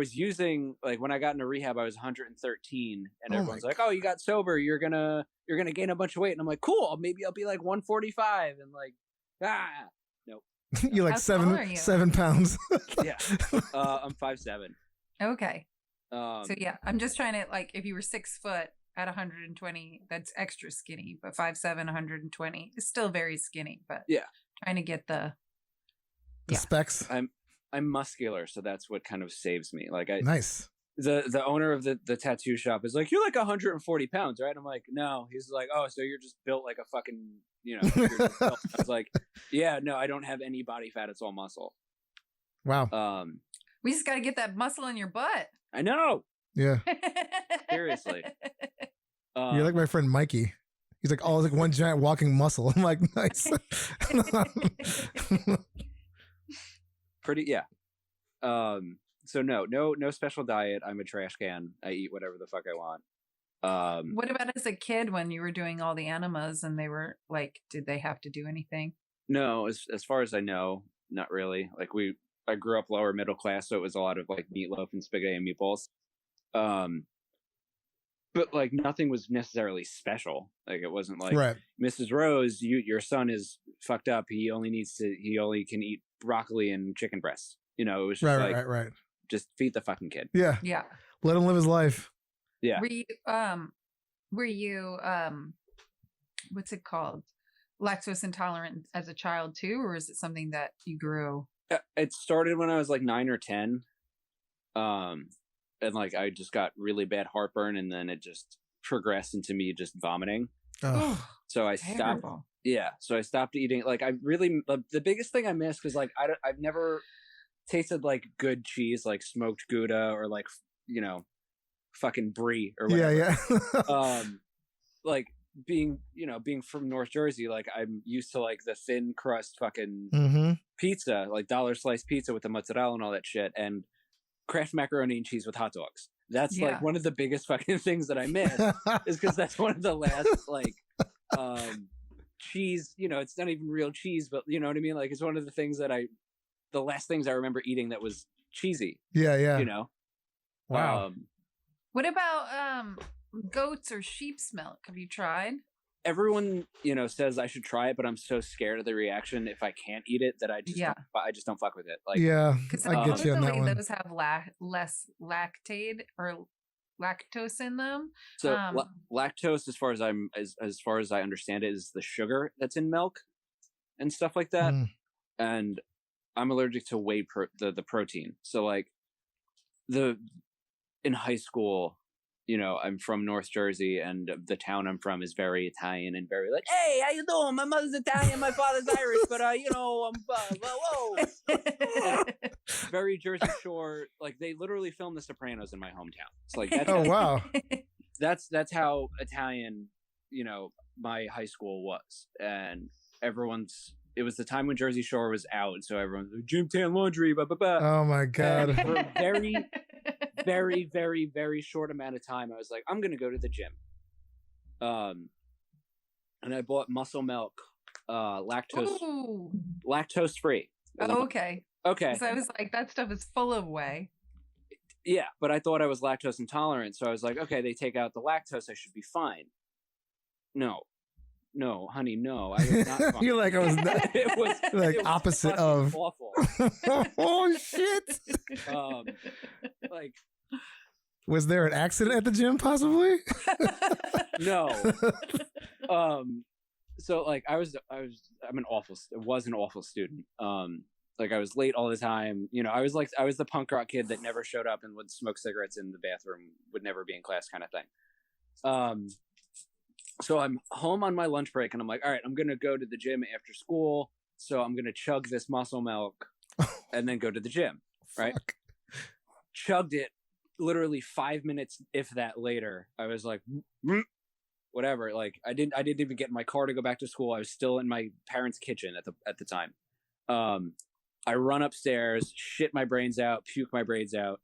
got into rehab, I was 113, and everyone's like, "Oh, you got sober. You're gonna gain a bunch of weight." And I'm like, "Cool. Maybe I'll be like 145." And like, nope. You're like 7 pounds. Yeah. I'm 5'7". Okay. So yeah, I'm just trying to like, if you were 6 foot at 120, that's extra skinny. But 5'7", 120 is still very skinny. But yeah, trying to get the specs. I'm muscular, so that's what kind of saves me. Like nice. The owner of the tattoo shop is like, "You're like 140 pounds, right?" I'm like, "No." He's like, "Oh, so you're just built like a fucking, you're just built." I was like, "Yeah, no, I don't have any body fat. It's all muscle." Wow. We just got to get that muscle in your butt. I know. Yeah. Seriously. You're like my friend Mikey. He's like, like one giant walking muscle. I'm like, nice. Pretty, yeah. So no special diet. I'm a trash can. I eat whatever the fuck I want. What about as a kid when you were doing all the enemas and they were like, did they have to do anything? No, as far as I know, not really. Like I grew up lower middle class, so it was a lot of like meatloaf and spaghetti and meatballs. But like nothing was necessarily special. Like it wasn't like Right. Mrs. Rose, your son is fucked up. He only can eat broccoli and chicken breasts. You know, it was just Right. just feed the fucking kid. Yeah. Yeah. Let him live his life. Yeah. Were you what's it called? Lactose intolerant as a child too, or is it something that you grew? It started when I was like 9 or 10. And like I just got really bad heartburn, and then it just progressed into me just vomiting. Oh. So I stopped. Yeah, so I stopped eating. Like I really, the biggest thing I missed was like I've never tasted like good cheese, like smoked Gouda or like fucking brie or whatever. Yeah. Like being from North Jersey, like I'm used to like the thin crust fucking pizza, like dollar slice pizza with the mozzarella and all that shit, and Kraft macaroni and cheese with hot dogs. That's like one of the biggest fucking things that I miss is because that's one of the last like cheese, it's not even real cheese, but you know what I mean? Like it's one of the things that the last things I remember eating that was cheesy. Yeah. Wow. What about goats or sheep's milk? Have you tried? Everyone, says I should try it, but I'm so scared of the reaction if I can't eat it that I just don't fuck with it. Like, yeah, I get you on that one. Those have less lactate or lactose in them. So lactose, as far as I understand it, is the sugar that's in milk and stuff like that. And I'm allergic to the protein. So like in high school, I'm from North Jersey, and the town I'm from is very Italian and very like, hey, how you doing? My mother's Italian, my father's Irish, but I'm whoa. Very Jersey Shore. Like they literally filmed The Sopranos in my hometown. It's like that's wow. That's how Italian, my high school was, and it was the time when Jersey Shore was out, so everyone's like, gym tan laundry, blah blah blah. Oh my god. And for a very very, very, very short amount of time, I was like, I'm gonna go to the gym. And I bought Muscle Milk, lactose free. Oh, okay. Okay. So I was like, that stuff is full of whey. Yeah, but I thought I was lactose intolerant, so I was like, okay, they take out the lactose, I should be fine. No, honey, no, I was not fine. You're like, I was not. It was like opposite of awful. Oh shit! Like, was there an accident at the gym, possibly? No. So like I was an awful student. Like I was late all the time. I was the punk rock kid that never showed up and would smoke cigarettes in the bathroom, would never be in class kind of thing. So I'm home on my lunch break and I'm like, all right, I'm going to go to the gym after school. So I'm going to chug this Muscle Milk and then go to the gym. Right. Fuck. Chugged it literally 5 minutes, if that, later. I was like, whatever. Like I didn't even get in my car to go back to school. I was still in my parents' kitchen at the time. I run upstairs, shit my brains out, puke my brains out.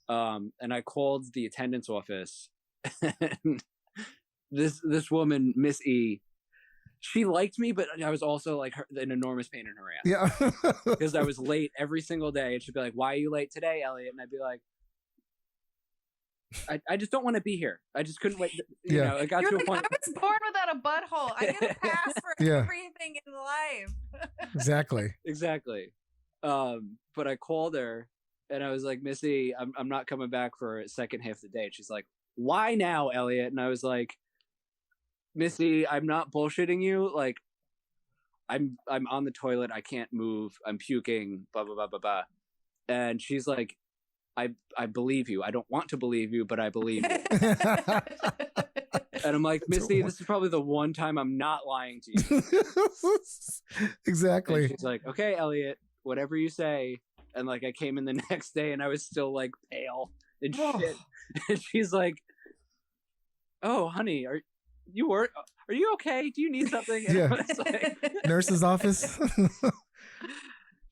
And I called the attendance office. And this woman, Miss E, she liked me, but I was also like an enormous pain in her ass. Yeah. Because I was late every single day, and she'd be like, "Why are you late today, Elliot?" And I'd be like, I just don't want to be here. I just couldn't wait. You know, it got to a point. I was born without a butthole. I get a pass for everything in life. Exactly. But I called her and I was like, Missy, I'm not coming back for a second half of the day. And she's like, why now, Elliot? And I was like, Missy, I'm not bullshitting you. Like, I'm on the toilet. I can't move. I'm puking. Blah blah blah blah blah. And she's like, I believe you. I don't want to believe you, but I believe you. And I'm like, Missy, this is probably the one time I'm not lying to you. Exactly. And she's like, okay, Elliot, whatever you say. And like, I came in the next day and I was still like pale and shit. And she's like, oh, honey, are you okay? Do you need something? And Yeah. I was like, Nurse's office.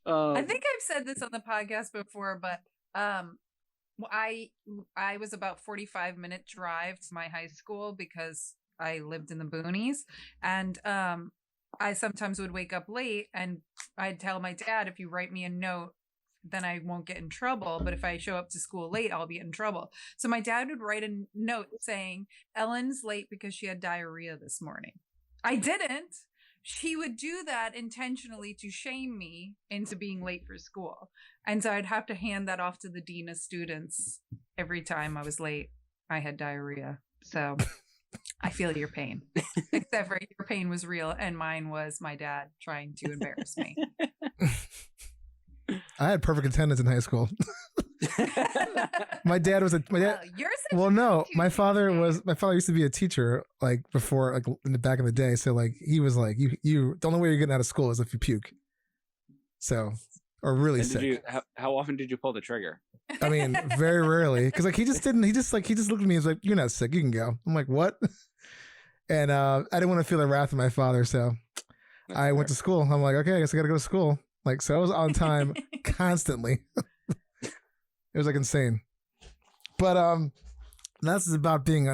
I think I've said this on the podcast before, but Well, I was about 45-minute drive to my high school because I lived in the boonies, and I sometimes would wake up late, and I'd tell my dad, if you write me a note, then I won't get in trouble. But if I show up to school late, I'll be in trouble. So my dad would write a note saying, Ellen's late because she had diarrhea this morning. I didn't. He would do that intentionally to shame me into being late for school. And so I'd have to hand that off to the dean of students every time I was late. I had diarrhea. So I feel your pain. Except for your pain was real and mine was my dad trying to embarrass me. I had perfect attendance in high school. My dad was well, no, my father used to be a teacher, like before, like in the back in the day. So like he was like, you the only way you're getting out of school is if you puke. So, or really and sick. How often did you pull the trigger? I mean, very rarely, because like he just looked at me and was like, "You're not sick, you can go." I'm like, "What?" And I didn't want to feel the wrath of my father, so I went to school. I'm like, "Okay, I guess I got to go to school." Like, so I was on time constantly. It was like insane. But that's about being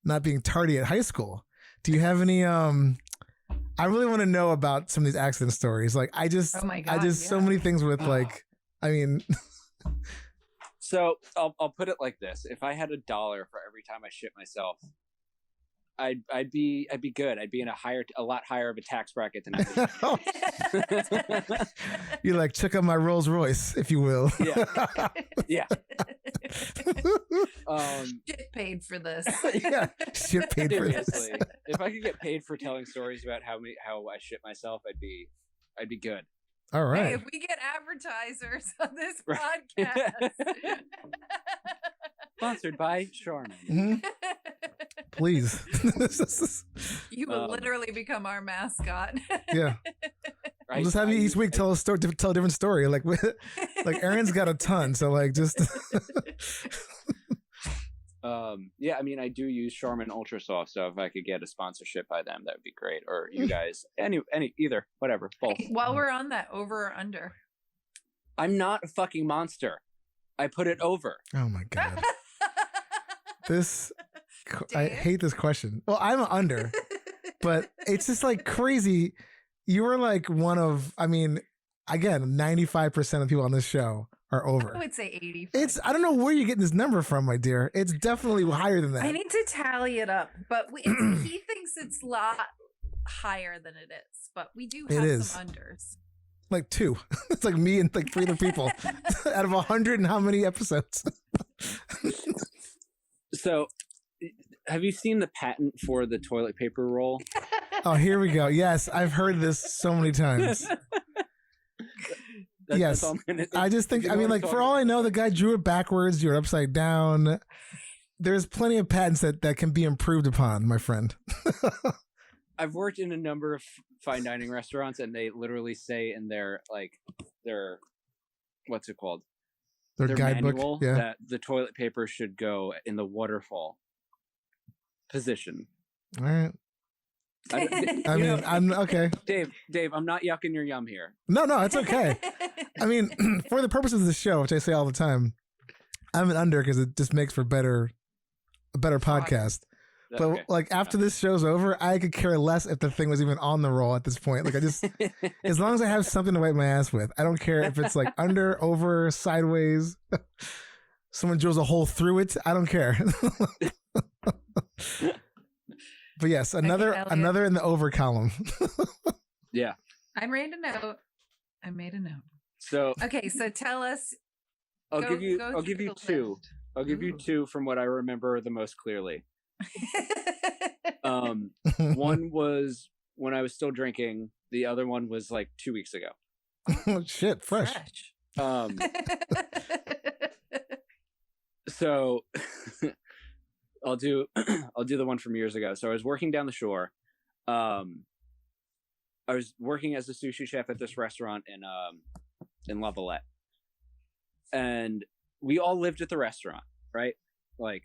not being tardy at high school. Do you have any I really want to know about some of these accident stories. Like oh my God, so many things with like, I mean. So I'll put it like this: if I had $1 for every time I shit myself, I'd be good. I'd be in a lot higher of a tax bracket than I am. You like check out my Rolls Royce, if you will. Yeah. Shit paid for this. Yeah, shit paid for this. Seriously, if I could get paid for telling stories about how I shit myself, I'd be good. All right. Hey, if we get advertisers on this podcast. Sponsored by Charmin. Mm-hmm. Please. You will literally become our mascot. Yeah. We'll just have you each week tell a different story. Like Aaron's got a ton, so like just. Yeah, I mean, I do use Charmin Ultra Soft, so if I could get a sponsorship by them, that would be great. Or you guys, either, whatever, both. While we're on that, over or under? I'm not a fucking monster. I put it over. Oh my God. I hate this question. Well, I'm under, but it's just like crazy. You were like one of, I mean, again, 95% of people on this show are over. I would say 85. I don't know where you're getting this number from, my dear. It's definitely higher than that. I need to tally it up, but he thinks it's a lot higher than it is. But we do have some unders. Like 2. It's like me and like 3 other people out of 100 and how many episodes? So, have you seen the patent for the toilet paper roll? Oh, here we go. Yes, I've heard this so many times. Yes. I just think, I mean, like, for all I know, the guy drew it backwards, drew it upside down. There's plenty of patents that can be improved upon, my friend. I've worked in a number of fine dining restaurants, and they literally say in their what's it called? Their guidebook, manual, that the toilet paper should go in the waterfall position. All right. I mean, I'm okay. Dave, I'm not yucking your yum here. No, it's okay. I mean, for the purposes of the show, which I say all the time, I'm an under because it just makes for a better podcast. But Okay. like after this show's over, I could care less if the thing was even on the roll at this point. Like I just, as long as I have something to wipe my ass with, I don't care if it's like under, over, sideways. Someone drills a hole through it. I don't care. But yes, another in the over column. Yeah. I made a note. So okay, so tell us. I'll give you 2. I'll give you 2 from what I remember the most clearly. One was when I was still drinking. The other one was like 2 weeks ago. Oh shit, fresh. So I'll do the one from years ago. So I was working down the shore. I was working as a sushi chef at this restaurant in La Valette, and we all lived at the restaurant, right? Like,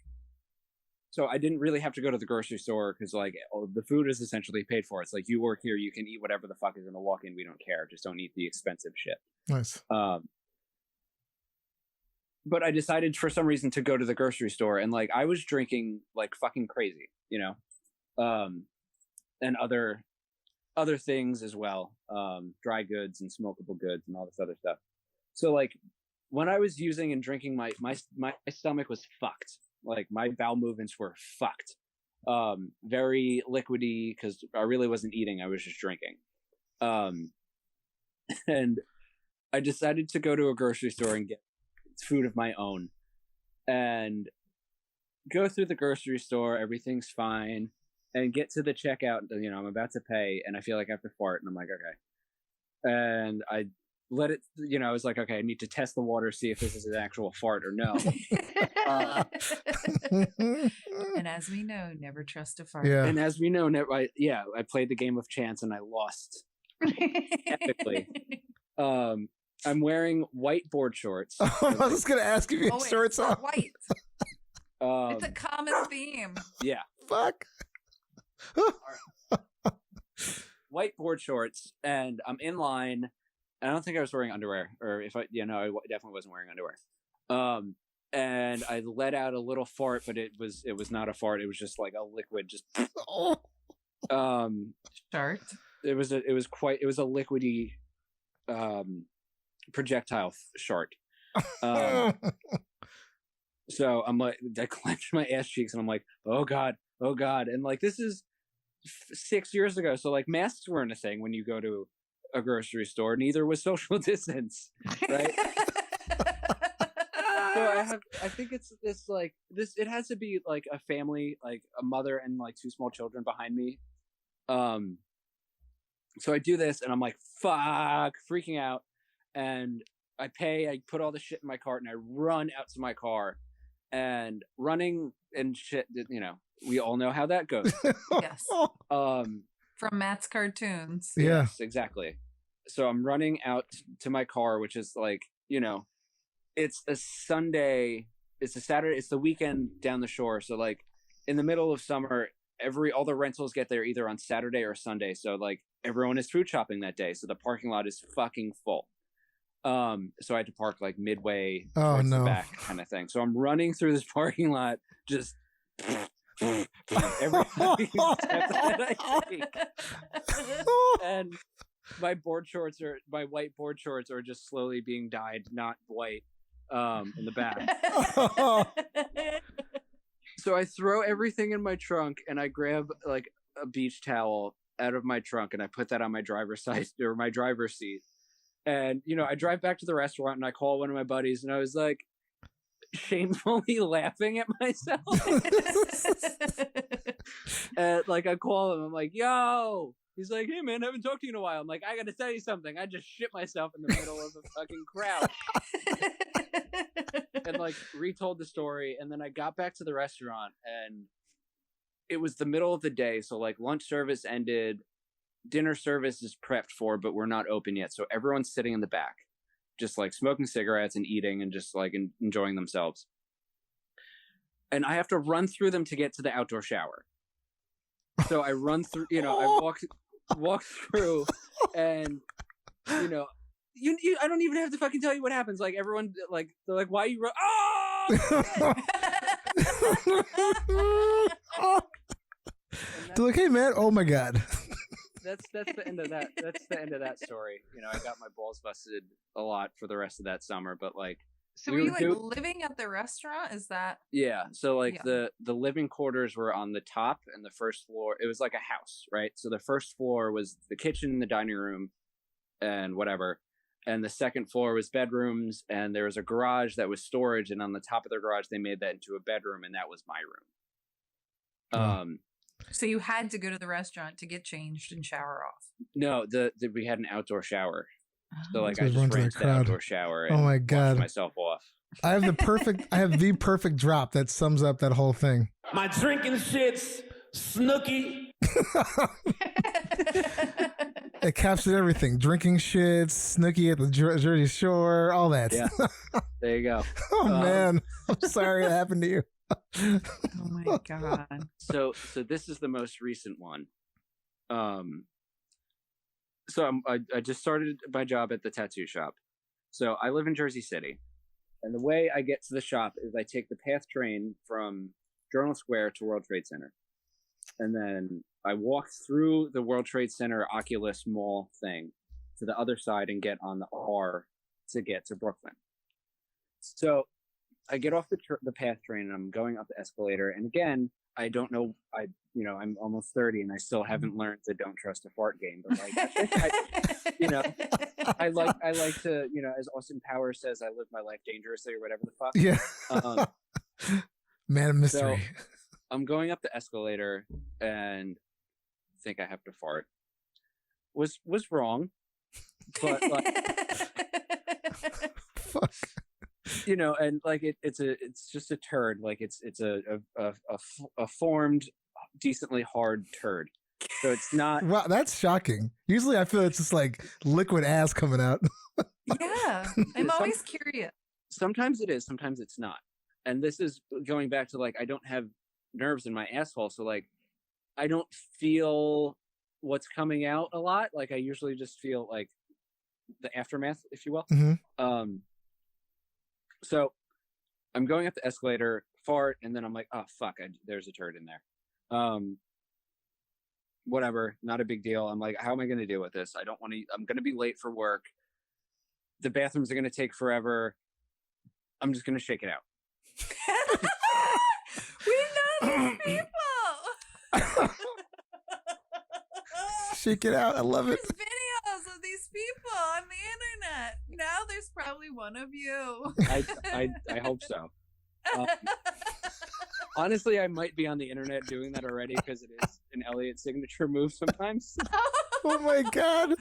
so I didn't really have to go to the grocery store because like the food is essentially paid for. It's like you work here, you can eat whatever the fuck is in the walk-in. We don't care. Just don't eat the expensive shit. Nice. but I decided for some reason to go to the grocery store, and like I was drinking like fucking crazy, you know, and other things as well, dry goods and smokable goods and all this other stuff. So like when I was using and drinking, my stomach was fucked. Like my bowel movements were fucked. Very liquidy because I really wasn't eating. I was just drinking. And I decided to go to a grocery store and get food of my own and go through the grocery store. Everything's fine. And get to the checkout, you know, I'm about to pay and I feel like I have to fart and I'm like, okay. And I let it, you know, I was like, okay, I need to test the water, see if this is an actual fart or no. And as we know, never trust a fart. Yeah. And as we know, I played the game of chance and I lost epically. I'm wearing white board shorts. I was just gonna ask if you had shorts on. White. It's a common theme. Yeah. Fuck. White board shorts, and I'm in line. I don't think I was wearing underwear, or if I, I definitely wasn't wearing underwear. And I let out a little fart, but it was not a fart. It was just like a liquid, just. Shart. It was a liquidy, projectile shart. So I'm like, I clenched my ass cheeks, and I'm like, oh god, and like this is 6 years ago, so like masks weren't a thing when you go to a grocery store. Neither was social distance, right? So I think it's this like this. It has to be like a family, like a mother and like 2 small children behind me. So I do this, and I'm like, fuck, freaking out, and I pay. I put all the shit in my cart, and I run out to my car, and running and shit. You know, we all know how that goes. Yes. From Matt's cartoons. Yeah. Yes, exactly. So I'm running out to my car, which is like, you know, it's a Sunday, it's a Saturday, it's the weekend down the shore. So like in the middle of summer, all the rentals get there either on Saturday or Sunday. So like everyone is food shopping that day. So the parking lot is fucking full. So I had to park like midway towards the back kind of thing. So I'm running through this parking lot, just every step that I take. And my white board shorts are just slowly being dyed not white in the back. So I throw everything in my trunk and I grab like a beach towel out of my trunk and I put that on my driver's seat. And, you know, I drive back to the restaurant and I call one of my buddies and I was like shamefully laughing at myself. And like I call him, I'm like, yo. He's like, hey man, I haven't talked to you in a while. I'm like, I gotta tell you something. I just shit myself in the middle of a fucking crowd. And like retold the story. And then I got back to the restaurant and it was the middle of the day. So like lunch service ended. Dinner service is prepped for, but we're not open yet. So everyone's sitting in the back, just like smoking cigarettes and eating and just like enjoying themselves. And I have to run through them to get to the outdoor shower. So I run through, you know, I walk through and, you know, you I don't even have to fucking tell you what happens. Like everyone, like, they're like, why are you They're like, hey man, oh my god. That's the end of that. That's the end of that story. You know, I got my balls busted a lot for the rest of that summer, but like. So were you like living at the restaurant? Is that? Yeah. So like the living quarters were on the top and the first floor. It was like a house, right? So the first floor was the kitchen and the dining room and whatever. And the second floor was bedrooms and there was a garage that was storage. And on the top of the garage, they made that into a bedroom and that was my room. So you had to go to the restaurant to get changed and shower off. No, we had an outdoor shower. So like I just ran to the outdoor shower and washed myself off. I have the perfect drop that sums up that whole thing. My drinking shit's Snooky. It captured everything. Drinking shit, Snooky at the Jersey Shore, all that. Yeah. There you go. Oh man. I'm sorry that happened to you. Oh my god. So this is the most recent one. So I just started my job at the tattoo shop. So I live in Jersey City. And the way I get to the shop is I take the PATH train from Journal Square to World Trade Center. And then I walk through the World Trade Center Oculus Mall thing to the other side and get on the R to get to Brooklyn. So I get off the PATH train and I'm going up the escalator. And again, I don't know. I'm almost 30 and I still haven't learned the don't trust a fart game. But like, I like to, as Austin Powers says, I live my life dangerously or whatever the fuck. Yeah. Man of mystery. So I'm going up the escalator and think I have to fart. Was wrong, but like, fuck. And like it's just a turd. Like it's a formed, decently hard turd. So it's not. Wow, that's shocking. Usually, I feel it's just like liquid ass coming out. Yeah, I'm always curious. Sometimes it is. Sometimes it's not. And this is going back to like I don't have nerves in my asshole, so like I don't feel what's coming out a lot. Like I usually just feel like the aftermath, if you will. Mm-hmm. So I'm going up the escalator, fart, and then I'm like, oh fuck, there's a turd in there. Whatever, not a big deal. I'm like, how am I going to deal with this? I don't want to. I'm going to be late for work. The bathrooms are going to take forever. I'm just going to shake it out. We know these people. Shake it out. I love it. There's videos of these people on the internet. Now there's probably one of you. I hope so. Honestly, I might be on the internet doing that already because it is an Elliot signature move sometimes. Oh my god.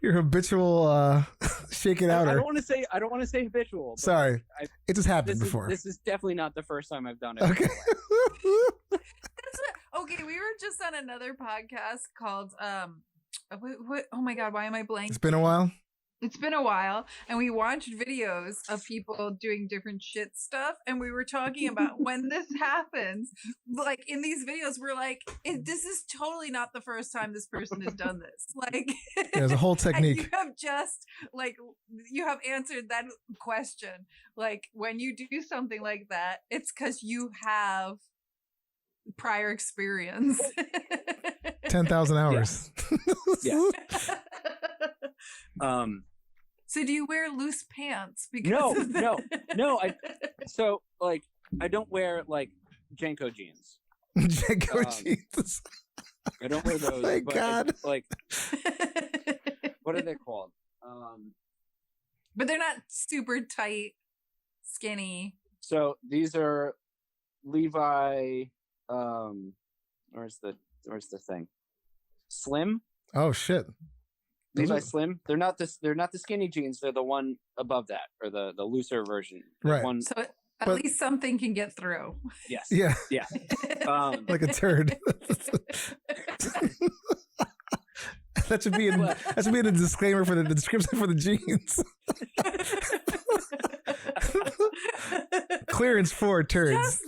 Your habitual shake it out. I don't want to say habitual. Sorry. It just happened before. This is definitely not the first time I've done it. Okay. Okay, we were just on another podcast called what, oh my god, why am I blank? It's been a while. It's been a while, and we watched videos of people doing different shit stuff, and we were talking about when this happens. Like in these videos, we're like, "This is totally not the first time this person has done this." Like, there's a whole technique. You have just you have answered that question. Like when you do something like that, it's because you have prior experience. 10,000 hours. Yeah. So do you wear loose pants? Because no. I don't wear like Janko jeans. Janko jeans. I don't wear those. Thank God. What are they called? But they're not super tight, skinny. So these are Levi. Where's the thing? Slim. Oh shit. Levi Slim. They're not the skinny jeans. They're the one above that, or the looser version. Right. So at least something can get through. Yes. Yeah. Yeah. Like a turd. That should be a disclaimer for the description for the jeans. Clearance for turds.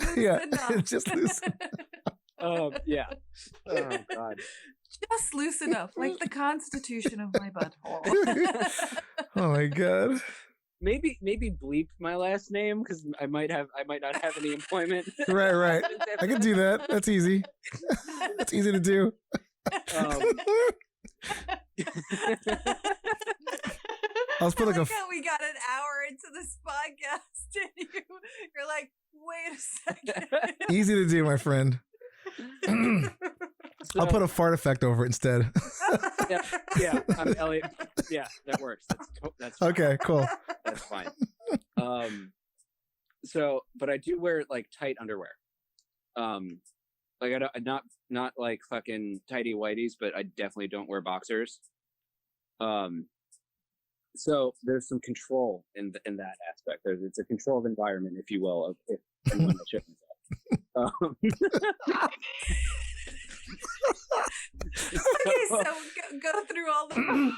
Just loosen. Yeah. Oh God. Just loose enough, like the constitution of my butthole. Oh my God. Maybe bleep my last name because I might not have any employment. Right. I can do that. That's easy. That's easy to do. I'll put like how we got an hour into this podcast and you're like, wait a second. Easy to do, my friend. I'll put a fart effect over it instead. Yeah. I'm Elliot. Yeah, that works. That's fine. Okay, cool. That's fine. But I do wear like tight underwear. Like I don't, not like fucking tighty whities, but I definitely don't wear boxers. So there's some control in that aspect. It's a controlled environment, if you will, of if anyone that shit myself. Okay, so go through all the.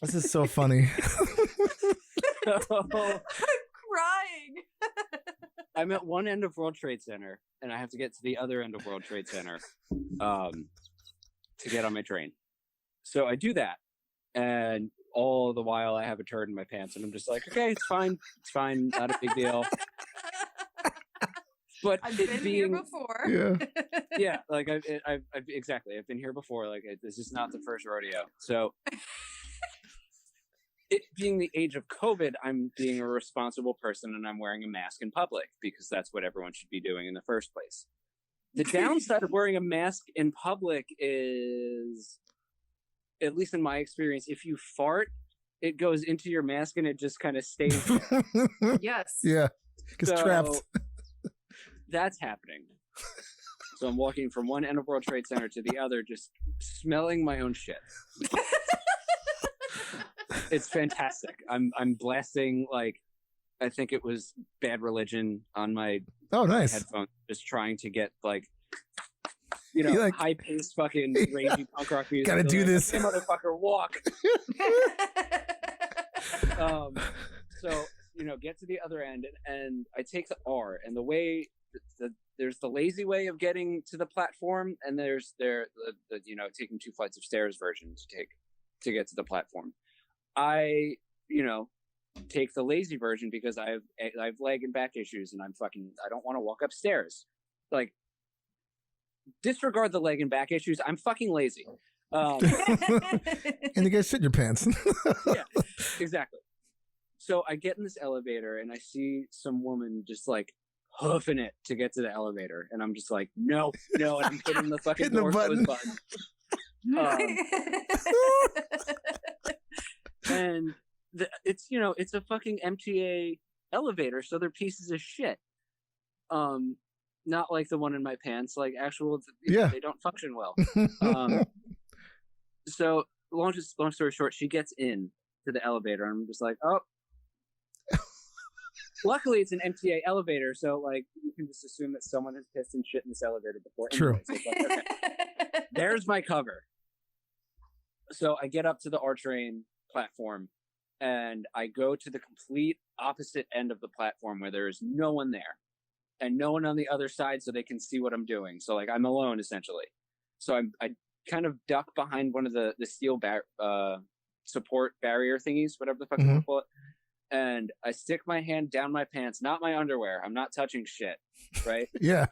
This is so funny. I'm crying. I'm at one end of World Trade Center, and I have to get to the other end of World Trade Center to get on my train. So I do that, And all the while I have a turd in my pants, and I'm just like, okay, it's fine, not a big deal. But I've been here before. Yeah, like I've exactly, I've been here before. Like this is not the first rodeo. So, it being the age of COVID, I'm being a responsible person, and I'm wearing a mask in public because that's what everyone should be doing in the first place. The downside of wearing a mask in public is, at least in my experience, if you fart, it goes into your mask and it just kind of stays there. Yes. Yeah. Gets trapped. That's happening. So I'm walking from one end of World Trade Center to the other, just smelling my own shit. It's fantastic. I'm blasting, like, I think it was Bad Religion on my headphones, just trying to get, like, like, high-paced fucking ragey punk rock music. Gotta do this. Hey, motherfucker, walk. So, get to the other end, and I take the R, and the way, there's the lazy way of getting to the platform, and there's the taking 2 flights of stairs version to get to the platform. I, take the lazy version because I have leg and back issues, and I don't want to walk upstairs. Like, disregard the leg and back issues. I'm fucking lazy. And you guys shit in your pants. Yeah, exactly. So I get in this elevator and I see some woman just like hoofing it to get to the elevator, and I'm just like, no, and I'm hitting the fucking door close button. And it's a fucking MTA elevator, so they're pieces of shit. Not like the one in my pants, like actual. They don't function well. So long story short, she gets in to the elevator, and I'm just like, oh. Luckily, it's an MTA elevator, so like you can just assume that someone has pissed and shit in this elevator before. True. So it's like, okay. There's my cover. So I get up to the R train platform, and I go to the complete opposite end of the platform where there is no one there, and no one on the other side, so they can see what I'm doing. So like I'm alone essentially. So I kind of duck behind one of the steel support barrier thingies, whatever the fuck you call it. And I stick my hand down my pants, not my underwear. I'm not touching shit, right? Yeah.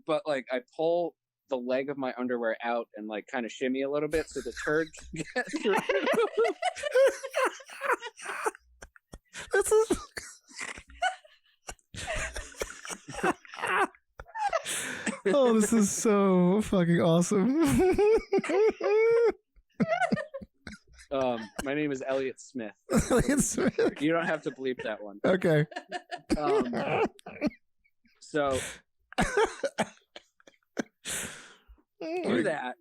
But like I pull the leg of my underwear out and like kind of shimmy a little bit so the turd can get through. This is so fucking awesome. My name is Elliot Smith. Elliot Smith. You don't have to bleep that one. Okay. So do that,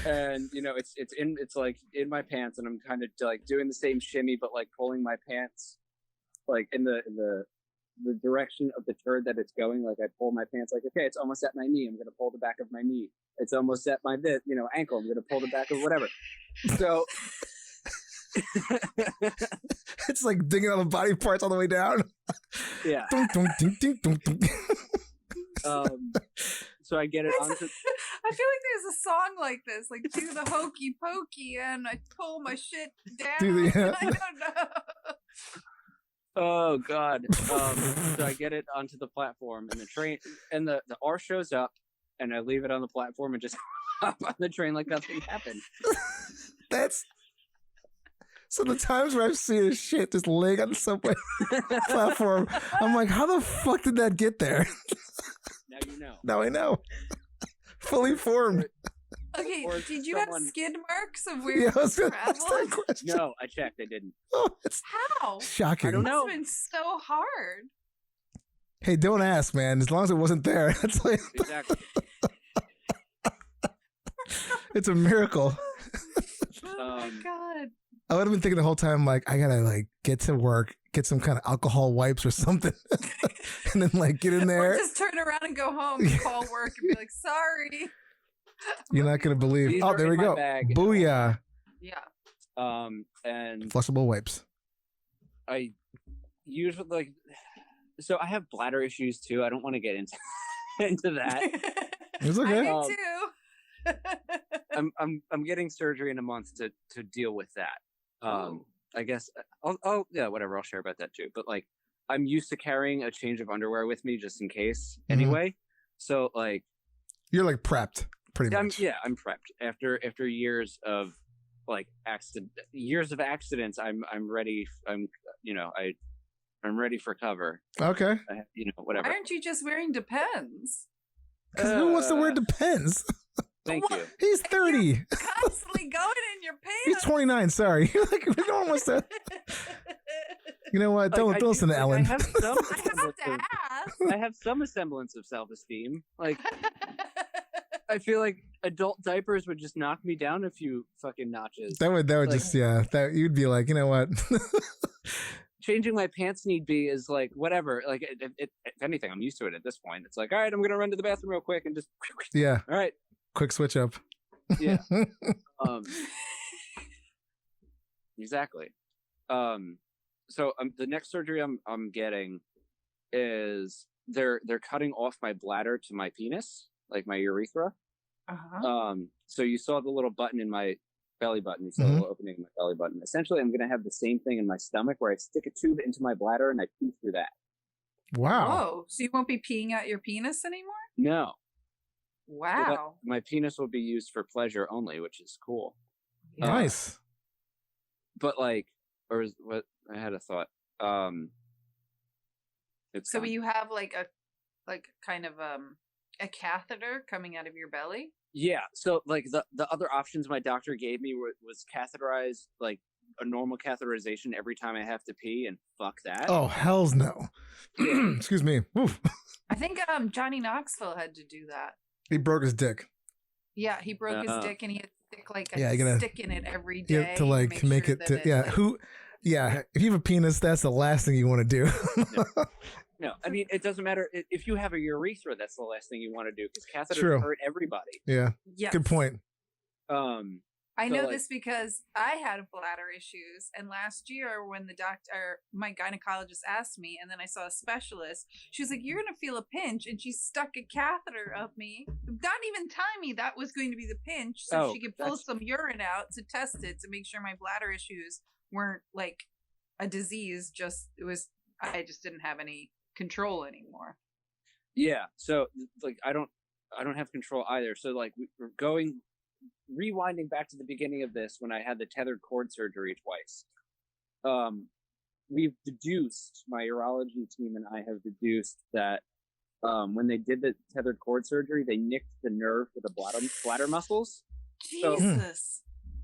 and it's like in my pants, and I'm kind of like doing the same shimmy, but like pulling my pants like in the direction of the turd that it's going. Like I pull my pants, like, okay, it's almost at my knee. I'm gonna pull the back of my knee. It's almost at my ankle. I'm gonna pull the back of whatever. So. It's like digging on the body parts all the way down. Yeah. Dun, dun, dun, dun, dun, dun. So I get it onto. I feel like there's a song like this, like do the hokey pokey, and I pull my shit down. I don't know. Oh God. So I get it onto the platform, and the train, and the R shows up, and I leave it on the platform and just hop on the train like nothing happened. So the times where I've seen this shit just laying on the subway platform, I'm like, how the fuck did that get there? Now you know. Now I know. Fully formed. Okay, did you have skid marks of where Yeah, you traveled? No, I checked. I didn't. Oh, it's How? shocking. I don't know. It's been so hard. Hey, don't ask, man. As long as it wasn't there, it's like Exactly. it's a miracle. Oh my God. I would have been thinking the whole time, like, I gotta like get to work, get some kind of alcohol wipes or something, and then like get in there. Or just turn around and go home and call work and be like, sorry. You're not gonna believe. These Oh, are there we in my go. bag. Booyah. Yeah. And Flushable wipes. I usually like. So I have bladder issues too. I don't want to get into that. It's okay. I do too. I'm getting surgery in a month to deal with that. I guess I'll yeah, whatever. I'll share about that too. But like, I'm used to carrying a change of underwear with me just in case. Anyway, so like, you're like prepped pretty much. I'm prepped after years of like years of accidents. I'm ready. I'm ready for cover. Okay. Whatever. Why aren't you just wearing Depends? Because who wants to wear Depends? Thank you. He's 30. You're constantly going in your pants. He's 29. Sorry. Like, no one wants to. You know what? Don't listen to Ellen. I have some semblance of self-esteem. Like, I feel like adult diapers would just knock me down a few fucking notches. That would like, just that you'd be like, you know what? Changing my pants need be is like whatever. Like, if anything, I'm used to it at this point. It's like, all right, I'm gonna run to the bathroom real quick and just all right. Quick switch up. Yeah. Exactly. So the next surgery I'm getting is they're cutting off my bladder to my penis, like my urethra. So you saw the little button in my belly button. You saw the little opening in my belly button. Essentially, I'm going to have the same thing in my stomach where I stick a tube into my bladder and I pee through that. Wow. Oh, so you won't be peeing out your penis anymore? No. Wow. So my penis will be used for pleasure only, which is cool. Nice. But like, what I had a thought. So you have like kind of a catheter coming out of your belly? Yeah. So like the other options my doctor gave me was catheterized, like a normal catheterization every time I have to pee, and fuck that. Oh, hells no. Excuse me. Oof. I think Johnny Knoxville had to do that. He broke his dick. Yeah, he broke his dick and he had to stick like stick in it every day. Yeah, to like make sure it to, if you have a penis, that's the last thing you want to do. No, I mean, it doesn't matter. If you have a urethra, that's the last thing you want to do, because catheters hurt everybody. Yeah. Yes. Good point. I know this because I had bladder issues, and last year when my gynecologist asked me, and then I saw a specialist, she was like, "You're gonna feel a pinch," and she stuck a catheter up me, not even telling me that was going to be the pinch, so she could pull some urine out to test it to make sure my bladder issues weren't like a disease. I just didn't have any control anymore. Yeah, so like I don't have control either. So like we're rewinding back to the beginning of this when I had the tethered cord surgery twice. We've deduced, my urology team and I have deduced that when they did the tethered cord surgery, they nicked the nerve for the bladder muscles. Jesus. So,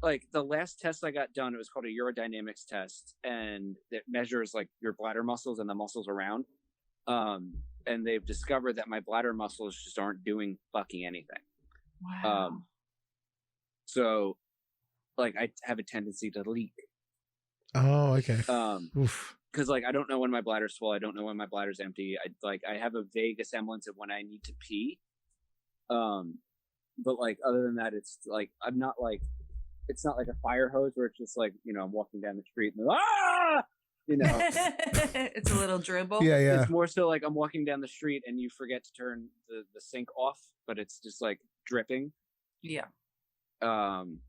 like the last test I got done, it was called a urodynamics test, and it measures like your bladder muscles and the muscles around. And they've discovered that my bladder muscles just aren't doing fucking anything. Wow. So like I have a tendency to leak. Oh, okay. Because like I don't know when my bladder's full. I don't know when my bladder's empty. I have a vague semblance of when I need to pee. But like other than that, it's like it's not like a fire hose where it's just like, I'm walking down the street and it's a little dribble. Yeah. It's more so like I'm walking down the street and you forget to turn the sink off, but it's just like dripping. Yeah. And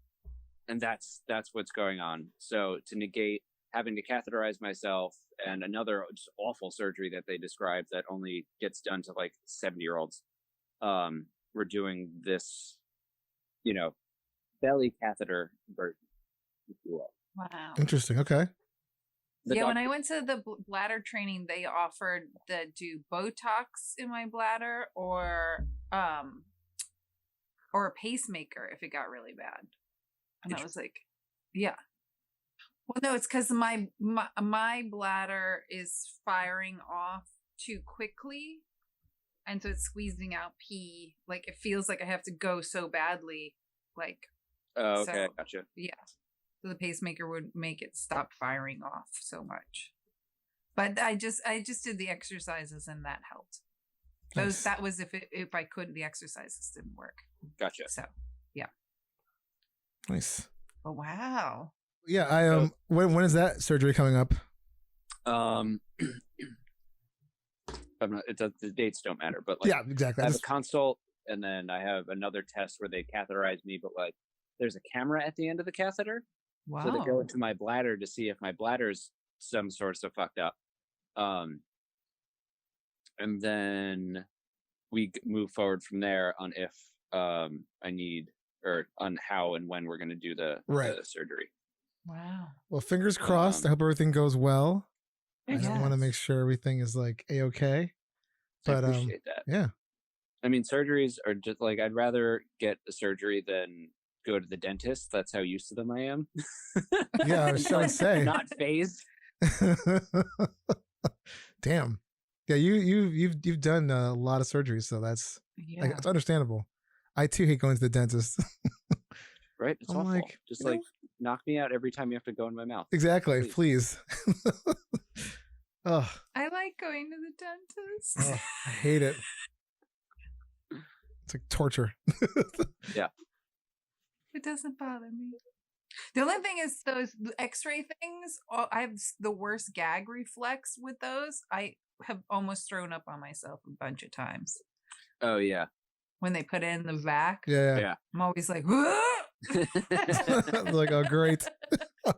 that's what's going on. So to negate having to catheterize myself and another just awful surgery that they described that only gets done to like 70-year-olds, we're doing this, belly catheter version, if you will. Wow. Interesting. Okay. When I went to the bladder training, they offered to do Botox in my bladder or a pacemaker if it got really bad. And I was like, yeah. Well, no, it's because my bladder is firing off too quickly, and so it's squeezing out pee. Like it feels like I have to go so badly. Like. Oh, okay, gotcha. Yeah. So the pacemaker would make it stop firing off so much. But I just did the exercises and that helped. Nice. That was if I couldn't, the exercises didn't work. Gotcha. So yeah. Nice. Oh wow. Yeah, when is that surgery coming up? I'm not. The dates don't matter, but like, yeah, exactly. I have a consult and then I have another test where they catheterize me, but like there's a camera at the end of the catheter. Wow. So they go into my bladder to see if my bladder's some sort of fucked up. And then we move forward from there on if I need, or on how and when we're going to do the surgery. Wow. Well, fingers crossed. I hope everything goes well. I just Yes. want to make sure everything is like a-okay. But I appreciate that. yeah. I mean, surgeries are just like, I'd rather get a surgery than go to the dentist. That's how used to them I am. Yeah, I was trying to say. Not phased. Damn. Yeah, you've done a lot of surgeries, so that's like, it's understandable. I too hate going to the dentist. Right? It's I'm awful. like, Just like knock me out every time you have to go in my mouth. Exactly. Please. Oh, I like going to the dentist. I hate it. It's like torture. Yeah. It doesn't bother me. The only thing is those x-ray things, I have the worst gag reflex with those. I have almost thrown up on myself a bunch of times. Oh, yeah. When they put it in the vac. Yeah. I'm always like, like, oh, great. And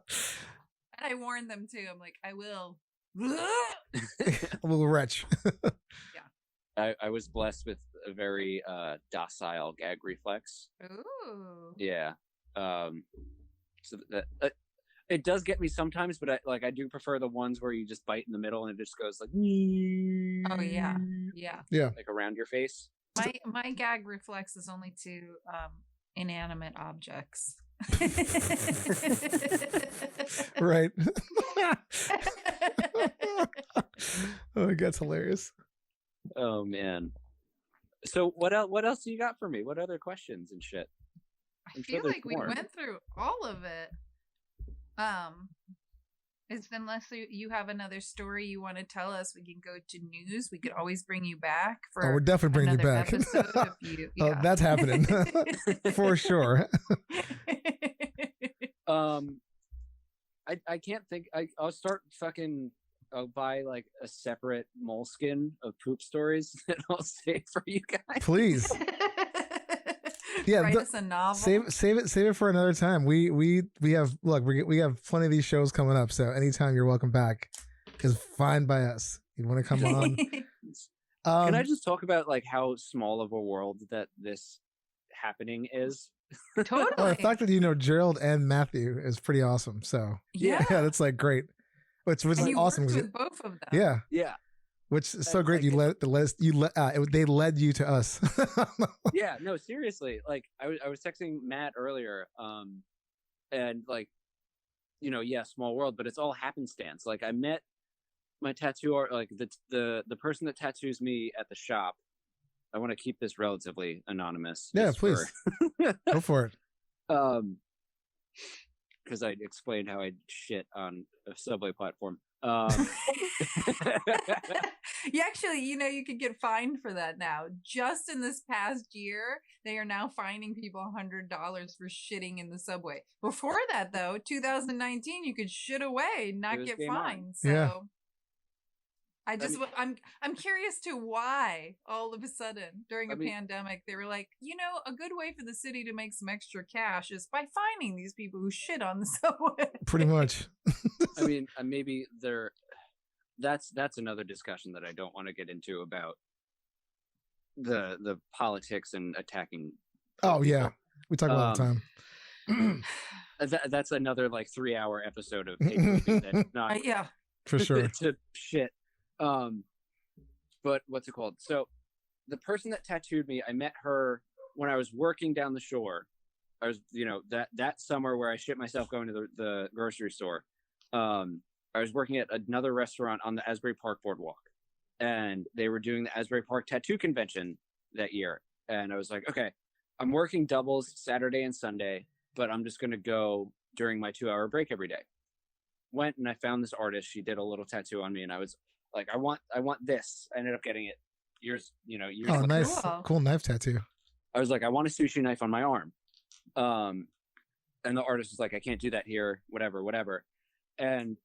I warn them too. I'm like, I will. A little wretch. I was blessed with a very docile gag reflex. Ooh. Yeah. So that it does get me sometimes, but I do prefer the ones where you just bite in the middle and it just goes like. Oh yeah. Like around your face. My gag reflex is only to inanimate objects. Right. Oh, that's hilarious. Oh man. So what else do you got for me? What other questions and shit? I feel like we went through all of it. Unless you have another story you want to tell us, we can go to news. We could always bring you back for. Oh, we're definitely bringing you back. Oh, that's happening for sure. I can't think. I'll start fucking. I'll buy like a separate moleskin of poop stories that I'll save for you guys. Please. Yeah, write us a novel. Save it for another time. We have plenty of these shows coming up, so anytime you're welcome back is fine by us. You want to come on? Can I just talk about like how small of a world that this happening is? Totally. Oh, the fact that you know Gerald and Matthew is pretty awesome. So yeah, that's like great. Which was like awesome with both of them. Yeah. Which is so great. Like, they led you to us. Yeah, no, seriously. Like I was texting Matt earlier, and like, small world, but it's all happenstance. Like I met my tattoo art, like the person that tattoos me at the shop. I want to keep this relatively anonymous. Yeah, please. Go for it. Because I explained how I shit on a subway platform. You actually, you could get fined for that now. Just in this past year, they are now fining people $100 for shitting in the subway. Before that, though, 2019, you could shit away and not get fined. So yeah. I'm curious to why all of a sudden during a pandemic they were like, a good way for the city to make some extra cash is by fining these people who shit on the subway. Pretty much. I mean, maybe that's another discussion that I don't want to get into about the politics and attacking. Oh people. Yeah, we talk about it all the time. That's another like 3-hour episode of that's not yeah, for sure. To shit. But what's it called? So the person that tattooed me, I met her when I was working down the shore. I was, that summer where I shit myself going to the grocery store. I was working at another restaurant on the Asbury Park Boardwalk, and they were doing the Asbury Park Tattoo Convention that year. And I was like, okay, I'm working doubles Saturday and Sunday, but I'm just going to go during my 2-hour break every day. Went and I found this artist. She did a little tattoo on me, and I was like, I want this. I ended up getting it years. Oh, nice. Cool knife tattoo. I was like, I want a sushi knife on my arm. And the artist was like, I can't do that here, whatever. And,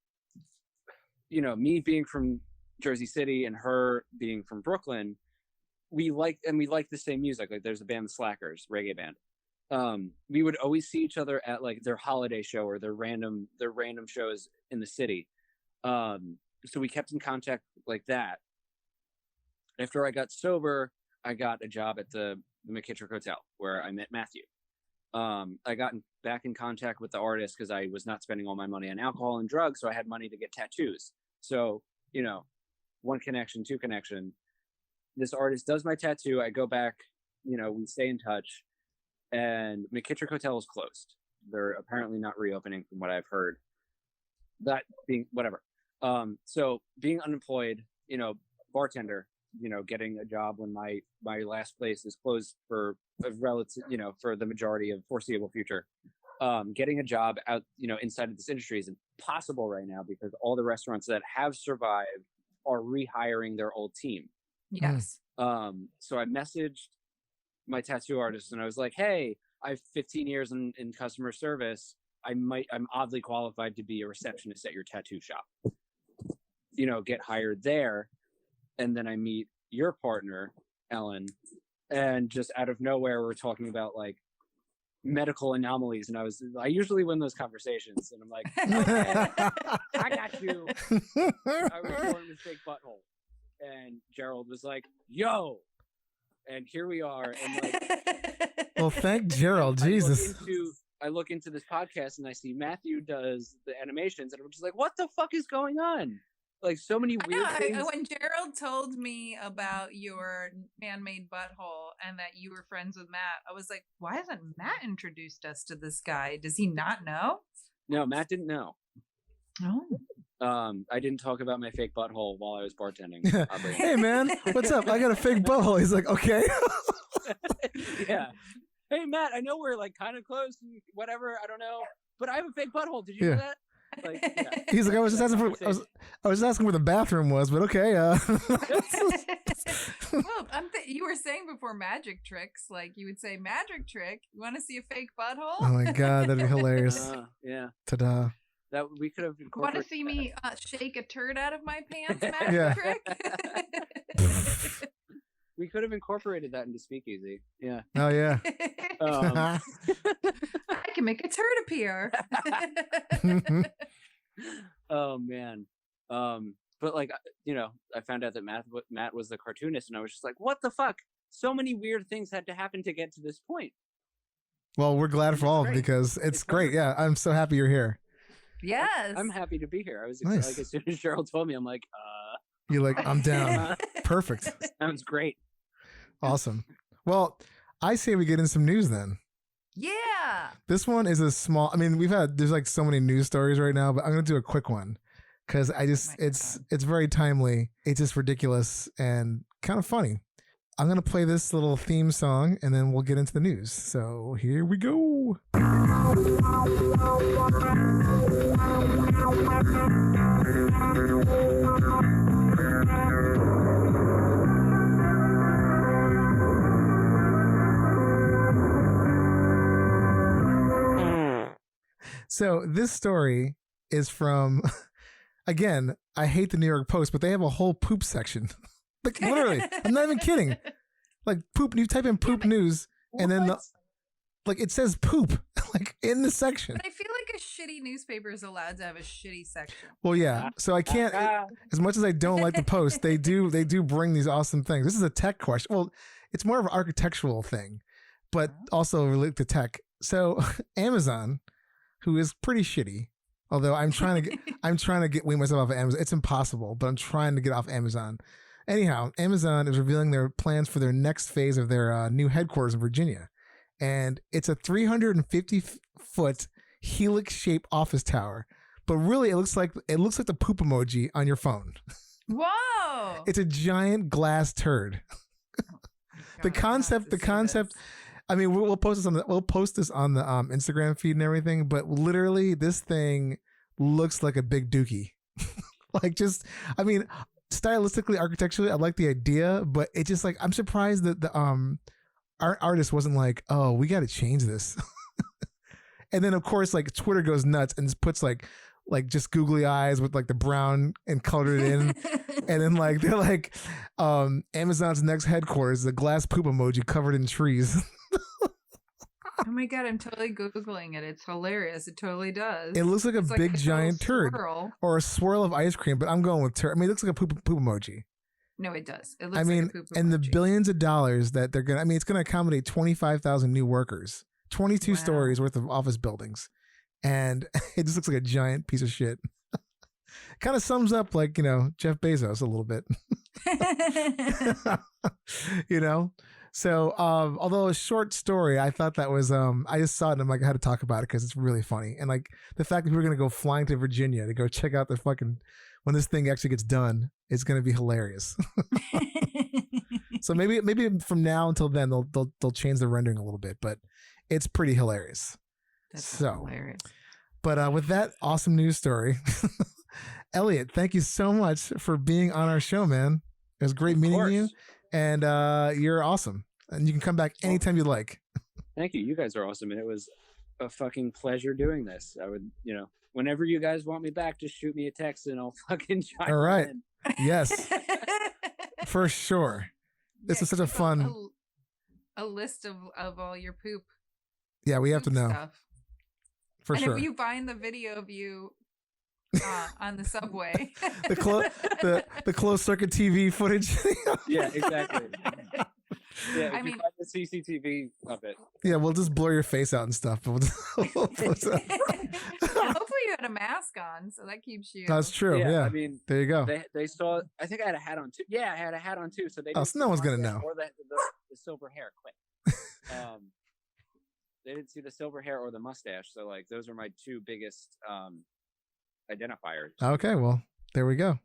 me being from Jersey City and her being from Brooklyn, we like the same music. Like there's a band, the Slackers, reggae band. We would always see each other at like their holiday show or their random shows in the city. So we kept in contact like that. After I got sober, I got a job at the McKittrick Hotel where I met Matthew. I got back in contact with the artist because I was not spending all my money on alcohol and drugs, so I had money to get tattoos. So, you know, one connection, two connection. This artist does my tattoo. I go back, you know, we stay in touch, and McKittrick Hotel is closed. They're apparently not reopening from what I've heard. That being whatever. So being unemployed, you know, bartender, you know, getting a job when my last place is closed for a relative, you know, for the majority of foreseeable future. Getting a job out, you know, inside of this industry is impossible right now because all the restaurants that have survived are rehiring their old team. Yes. So I messaged my tattoo artist and I was like, hey, I have 15 years in customer service. I'm oddly qualified to be a receptionist at your tattoo shop. You know, get hired there. And then I meet your partner, Ellen, and just out of nowhere, we're talking about like medical anomalies. And I usually win those conversations. And I'm like, okay, I got you. I was born with fake butthole. And Gerald was like, yo. And here we are. And like, well, thank Gerald. Jesus. I look into this podcast and I see Matthew does the animations, and I'm just like, what the fuck is going on? Like so many weird things. When Gerald told me about your man-made butthole and that you were friends with Matt, I was like, why hasn't Matt introduced us to this guy? Does he not know? No, Matt didn't know. Oh. I didn't talk about my fake butthole while I was bartending. Hey man, what's up? I got a fake butthole. He's like, okay. Yeah. Hey Matt, I know we're like kind of close and whatever, I don't know, but I have a fake butthole. Did you know that? Like, yeah. He's like, I was just asking where the bathroom was, but okay. Well, you were saying before magic tricks, like you would say, magic trick. You want to see a fake butthole? Oh my god, that'd be hilarious. Yeah. Ta-da. That we could have incorporated. Want to see me shake a turd out of my pants? Magic trick. We could have incorporated that into Speakeasy. Yeah. Oh yeah. I can make a turd appear. Oh man. But like, you know, I found out that Matt was the cartoonist, and I was just like, what the fuck? So many weird things had to happen to get to this point. Well, we're glad for all because it's great. Yeah, I'm so happy you're here. Yes. I'm happy to be here. I was nice. like, as soon as Gerald told me, I'm like, You're like, I'm down. Perfect. Sounds great. Awesome. Well, I say we get in some news then. Yeah. This one is a small, I mean, there's like so many news stories right now, but I'm going to do a quick one because it's very timely. It's just ridiculous and kind of funny. I'm going to play this little theme song and then we'll get into the news. So here we go. So this story is from, again, I hate the New York Post, but they have a whole poop section. Like literally, I'm not even kidding. Like poop, you type in poop news and then like it says poop like in the section. But I feel like a shitty newspaper is allowed to have a shitty section. Well, yeah. So I can't, as much as I don't like the Post, they do bring these awesome things. This is a tech question. Well, it's more of an architectural thing, but also related to tech. So Amazon, who is pretty shitty, although I'm trying to get wean myself off of Amazon. It's impossible, but I'm trying to get off Amazon. Anyhow, Amazon is revealing their plans for their next phase of their new headquarters in Virginia. And it's a 350-foot helix-shaped office tower. But really, it looks like the poop emoji on your phone. Whoa! It's a giant glass turd. The concept. I mean, we'll post this on the Instagram feed and everything. But literally, this thing looks like a big dookie. Stylistically, architecturally, I like the idea, but it just like I'm surprised that the our artist wasn't like, oh, we got to change this. And then of course, like Twitter goes nuts and puts like like just googly eyes with like the brown and colored it in. And then like they're like Amazon's next headquarters is a glass poop emoji covered in trees. Oh my God, I'm totally Googling it. It's hilarious. It totally does. It looks like a big giant turd or a swirl of ice cream, but I'm going with turd. I mean, it looks like a poop emoji. No, it does. It looks like a poop emoji. And the billions of dollars that they're going to, I mean, it's going to accommodate 25,000 new workers, 22 stories worth of office buildings. And it just looks like a giant piece of shit. Kind of sums up like, you know, Jeff Bezos a little bit. You know? So, although a short story, I thought that was, I just saw it and I'm like, I had to talk about it because it's really funny. And like the fact that we're going to go flying to Virginia to go check out the fucking, when this thing actually gets done, it's going to be hilarious. So maybe from now until then, they'll change the rendering a little bit, but it's pretty hilarious. That's hilarious. But with that awesome news story, Elliot, thank you so much for being on our show, man. It was great meeting you. And you're awesome. And you can come back anytime you'd like. Thank you. You guys are awesome. And it was a fucking pleasure doing this. I would, you know, whenever you guys want me back, just shoot me a text and I'll fucking chime in. All right. Yes. For sure. This is such a fun. A list of all your poop. Yeah, we have to know. Stuff. For sure. And if you find the video of you on the subway. the closed circuit TV footage. Yeah, exactly. Yeah, if you find the CCTV of it. Yeah, we'll just blur your face out and stuff. Hopefully you had a mask on, so that keeps you. That's true. Yeah. I mean, there you go. They saw. I think I had a hat on too. Yeah, I had a hat on too. So they. So no one's gonna know. Or the silver hair. Quick. They didn't see the silver hair or the mustache. So like, those are my two biggest identifiers. Okay, well, there we go.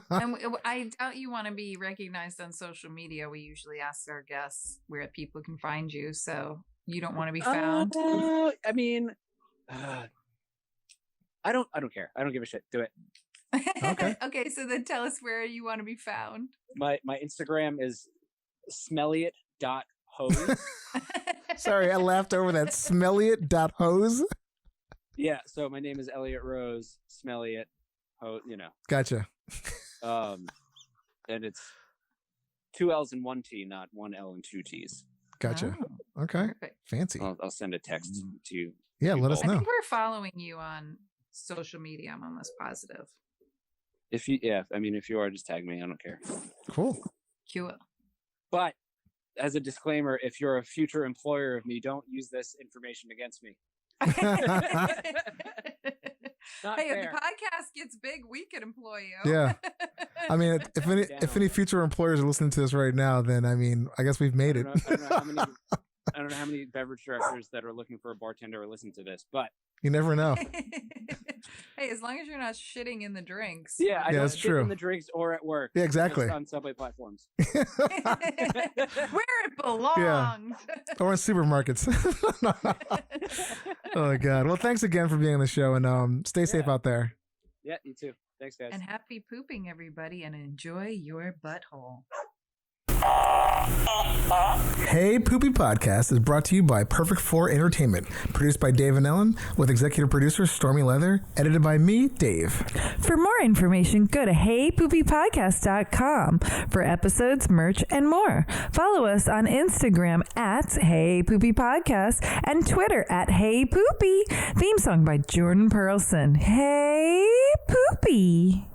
And I doubt you want to be recognized on social media. We usually ask our guests where people can find you, so you don't want to be found. I mean, I don't care. I don't give a shit. Do it. Okay. Okay, so then tell us where you want to be found. My Instagram is smelliot.hose. Sorry, I laughed over that. Smelliot.hose. Yeah, so my name is Elliot Rose, Smelliot, you know. Gotcha. And it's 2 L's and 1 T, not 1 L and 2 T's. Gotcha. Okay. Perfect. Fancy. I'll send a text to you. Yeah, let us know. I think we're following you on social media. I'm almost positive. If you are, just tag me. I don't care. Cool. Cool. But as a disclaimer, if you're a future employer of me, don't use this information against me. Hey, fair. if the podcast gets big, we could employ you. Yeah. I mean, if any future employers are listening to this right now, then I mean, I guess we've made it. I don't know how many beverage directors that are looking for a bartender are listening to this, but you never know. Hey, as long as you're not shitting in the drinks. Yeah, I don't that's shit true. in the drinks or at work. Yeah, exactly. Just on subway platforms. Where it belongs. Yeah. Or in supermarkets. Oh my God. Well, thanks again for being on the show, and stay safe out there. Yeah, you too. Thanks, guys. And happy pooping, everybody, and enjoy your butthole. Hey Poopy Podcast is brought to you by Perfect 4 Entertainment, produced by Dave and Ellen, with executive producer Stormy Leather, edited by me, Dave. For more information, go to heypoopypodcast.com for episodes, merch, and more. Follow us on Instagram at heypoopypodcast and Twitter at heypoopy. Theme song by Jordan Perlson. Hey Poopy.